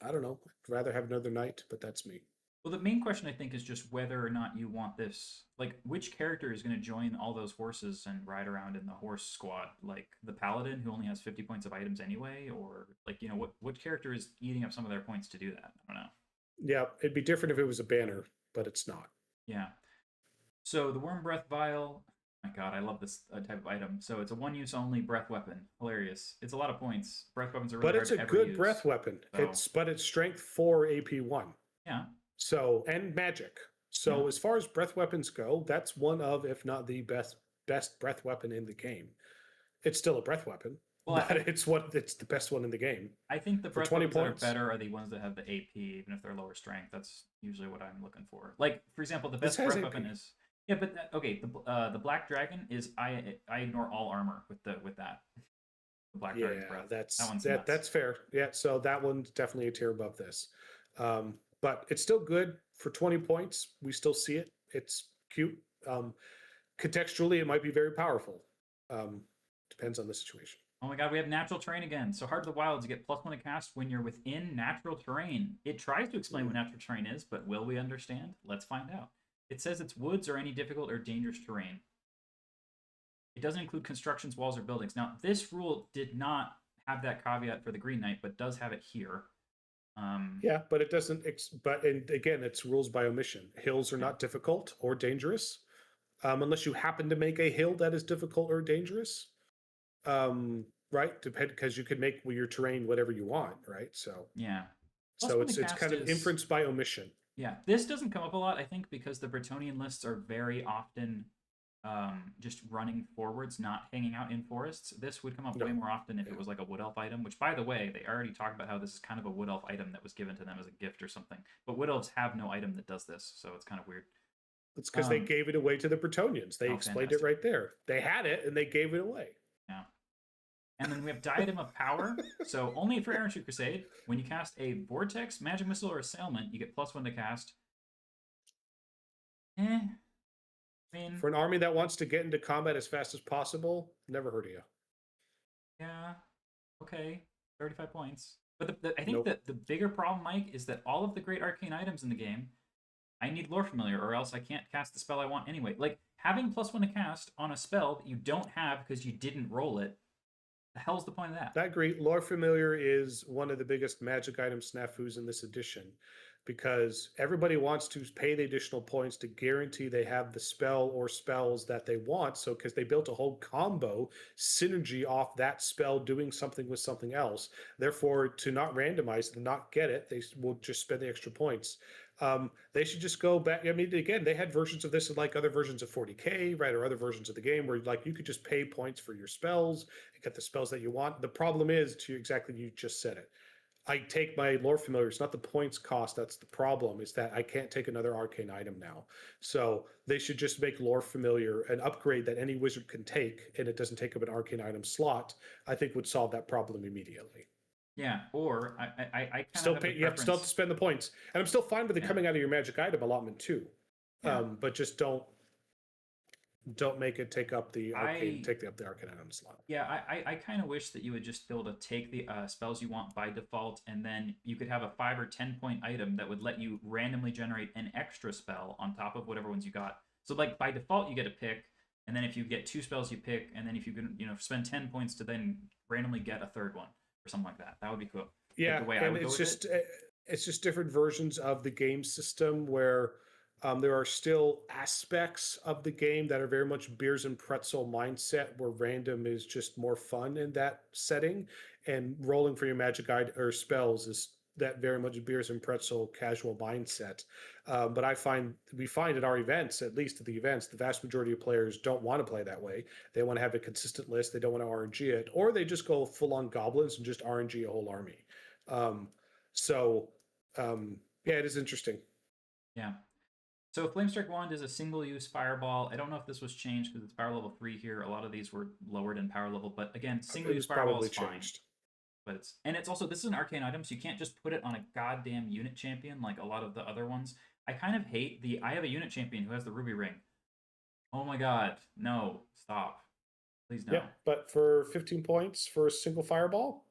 I don't know. I'd rather have another knight, but that's me. Well, the main question, I think, is just whether or not you want this. Like, which character is going to join all those horses and ride around in the horse squad? Like, the paladin, who only has 50 points of items anyway? Or, like, what character is eating up some of their points to do that? I don't know. Yeah, it'd be different if it was a banner, but it's not. Yeah. So, the Worm Breath Vial. Oh my god, I love this type of item. So, it's a one-use only breath weapon. Hilarious. It's a lot of points. Breath weapons are really hard to ever use. But it's a good breath weapon. So. But it's strength 4 AP1. Yeah. So, and magic. So as far as breath weapons go, that's one of, if not the best breath weapon in the game. It's still a breath weapon, but it's the best one in the game. I think the breath weapons that are better are the ones that have the AP, even if they're lower strength. That's usually what I'm looking for. Like, for example, the best breath weapon is the Black Dragon is I ignore all armor with that. The Black Dragon's breath. That's fair. Yeah, so that one's definitely a tier above this. But it's still good for 20 points. We still see it. It's cute. Contextually, it might be very powerful. Depends on the situation. Oh my god, we have natural terrain again. So Heart of the Wilds, you get +1 to cast when you're within natural terrain. It tries to explain what natural terrain is, but will we understand? Let's find out. It says it's woods or any difficult or dangerous terrain. It doesn't include constructions, walls, or buildings. Now, this rule did not have that caveat for the Green Knight, but does have it here. Yeah, but it doesn't. And again, it's rules by omission. Hills are not difficult or dangerous, unless you happen to make a hill that is difficult or dangerous. Right? Because you can make your terrain whatever you want, right? So yeah. So it's kind of inference by omission. Yeah, this doesn't come up a lot, I think, because the Bretonnian lists are very often just running forwards, not hanging out in forests. This would come up way more often if it was like a wood elf item, which, by the way, they already talked about how this is kind of a wood elf item that was given to them as a gift or something. But wood elves have no item that does this, so it's kind of weird. It's because they gave it away to the Bretonnians. They explained it right there. They had it, and they gave it away. Yeah. And then we have Diadem of Power. So only for Errantry Crusade, when you cast a Vortex, Magic Missile, or Assailment, you get +1 to cast. I mean, For an army that wants to get into combat as fast as possible, never heard of you. yeah, okay, 35 points. But I think that the bigger problem, Mike, is that all of the great arcane items in the game, I need Lore Familiar, or else I can't cast the spell I want anyway. Like, having +1 to cast on a spell that you don't have because you didn't roll it, the hell's the point of that? I agree. Lore Familiar is one of the biggest magic item snafus in this edition, because everybody wants to pay the additional points to guarantee they have the spell or spells that they want. So, because they built a whole combo synergy off that spell doing something with something else. Therefore, to not randomize it and not get it, they will just spend the extra points. They should just go back. I mean, again, they had versions of this in like other versions of 40K, right, or other versions of the game where like you could just pay points for your spells and get the spells that you want. The problem is, you just said it. I take my Lore Familiar. It's not the points cost that's the problem. Is that I can't take another arcane item now. So they should just make Lore Familiar an upgrade that any wizard can take, and it doesn't take up an arcane item slot. I think would solve that problem immediately. Yeah, or I kind still of pay. You have to still have to spend the points, and I'm still fine with it coming out of your magic item allotment too. But just don't make it take up the arcane item slot. Yeah, I kind of wish that you would just be able to take the spells you want by default, and then you could have a 5 or 10 point item that would let you randomly generate an extra spell on top of whatever ones you got. So like by default you get a pick, and then if you get 2 spells you pick, and then if you can spend 10 points to then randomly get a third one or something like that. That would be cool. Yeah, like the way and it's just different versions of the game system where there are still aspects of the game that are very much beers and pretzel mindset, where random is just more fun in that setting, and rolling for your magic item or spells is that very much beers and pretzel casual mindset. But we find at our events, at least at the events, the vast majority of players don't want to play that way. They want to have a consistent list. They don't want to RNG it, or they just go full on goblins and just RNG a whole army. Yeah, it is interesting. Yeah. So Flamestrike Wand is a single-use fireball. I don't know if this was changed because it's power level 3 here. A lot of these were lowered in power level, but again, single-use fireball is fine. But it's also, this is an arcane item, so you can't just put it on a goddamn unit champion like a lot of the other ones. I kind of hate I have a unit champion who has the ruby ring. Oh my god, no, stop. Please no. Yeah, but for 15 points for a single fireball,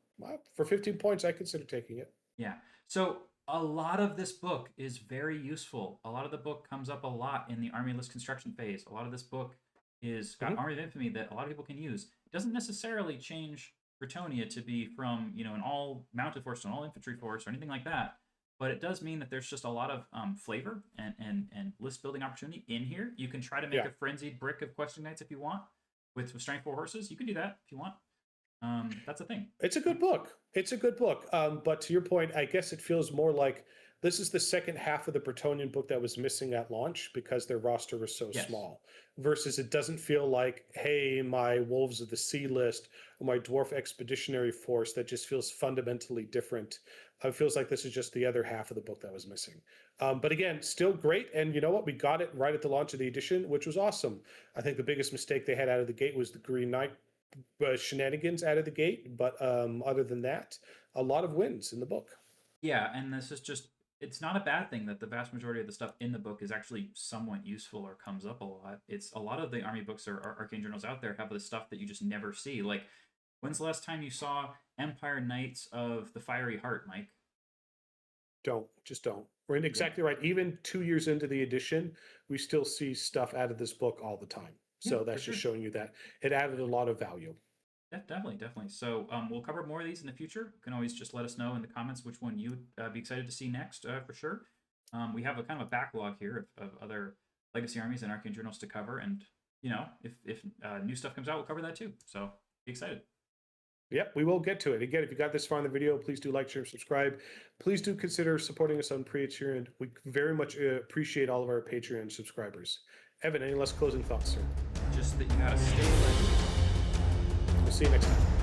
for 15 points, I consider taking it. Yeah, so a lot of this book is very useful. A lot of the book comes up a lot in the army list construction phase. A lot of this book is got Army of Infamy that a lot of people can use. It doesn't necessarily change Bretonnia to be from an all mounted force to an all infantry force or anything like that, but it does mean that there's just a lot of flavor and list building opportunity in here. You can try to make a frenzied brick of questing knights if you want with strength 4 horses. You can do that if you want. That's a thing. It's a good book. But to your point, I guess it feels more like this is the second half of the Bretonnian book that was missing at launch because their roster was so small. Versus it doesn't feel like, hey, my Wolves of the Sea list or my Dwarf Expeditionary Force that just feels fundamentally different. It feels like this is just the other half of the book that was missing. But again, still great. And you know what? We got it right at the launch of the edition, which was awesome. I think the biggest mistake they had out of the gate was the Green Knight shenanigans out of the gate, but other than that, a lot of wins in the book. Yeah, and this is just, it's not a bad thing that the vast majority of the stuff in the book is actually somewhat useful or comes up a lot. It's a lot of the army books or arcane journals out there have the stuff that you just never see. Like, when's the last time you saw Empire Knights of the Fiery Heart, Mike? Don't. We're exactly right. Even 2 years into the edition, we still see stuff out of this book all the time. So that's just showing you that it added a lot of value. Yeah, definitely. So we'll cover more of these in the future. You can always just let us know in the comments which one you'd be excited to see next, for sure. We have a kind of a backlog here of other legacy armies and arcane journals to cover, and if new stuff comes out, we'll cover that too. So be excited. Yep, we will get to it. Again, if you got this far in the video, please do like, share, subscribe. Please do consider supporting us on Patreon. We very much appreciate all of our Patreon subscribers. Evan, any last closing thoughts, sir? Just that you gotta stay ready. We'll see you next time.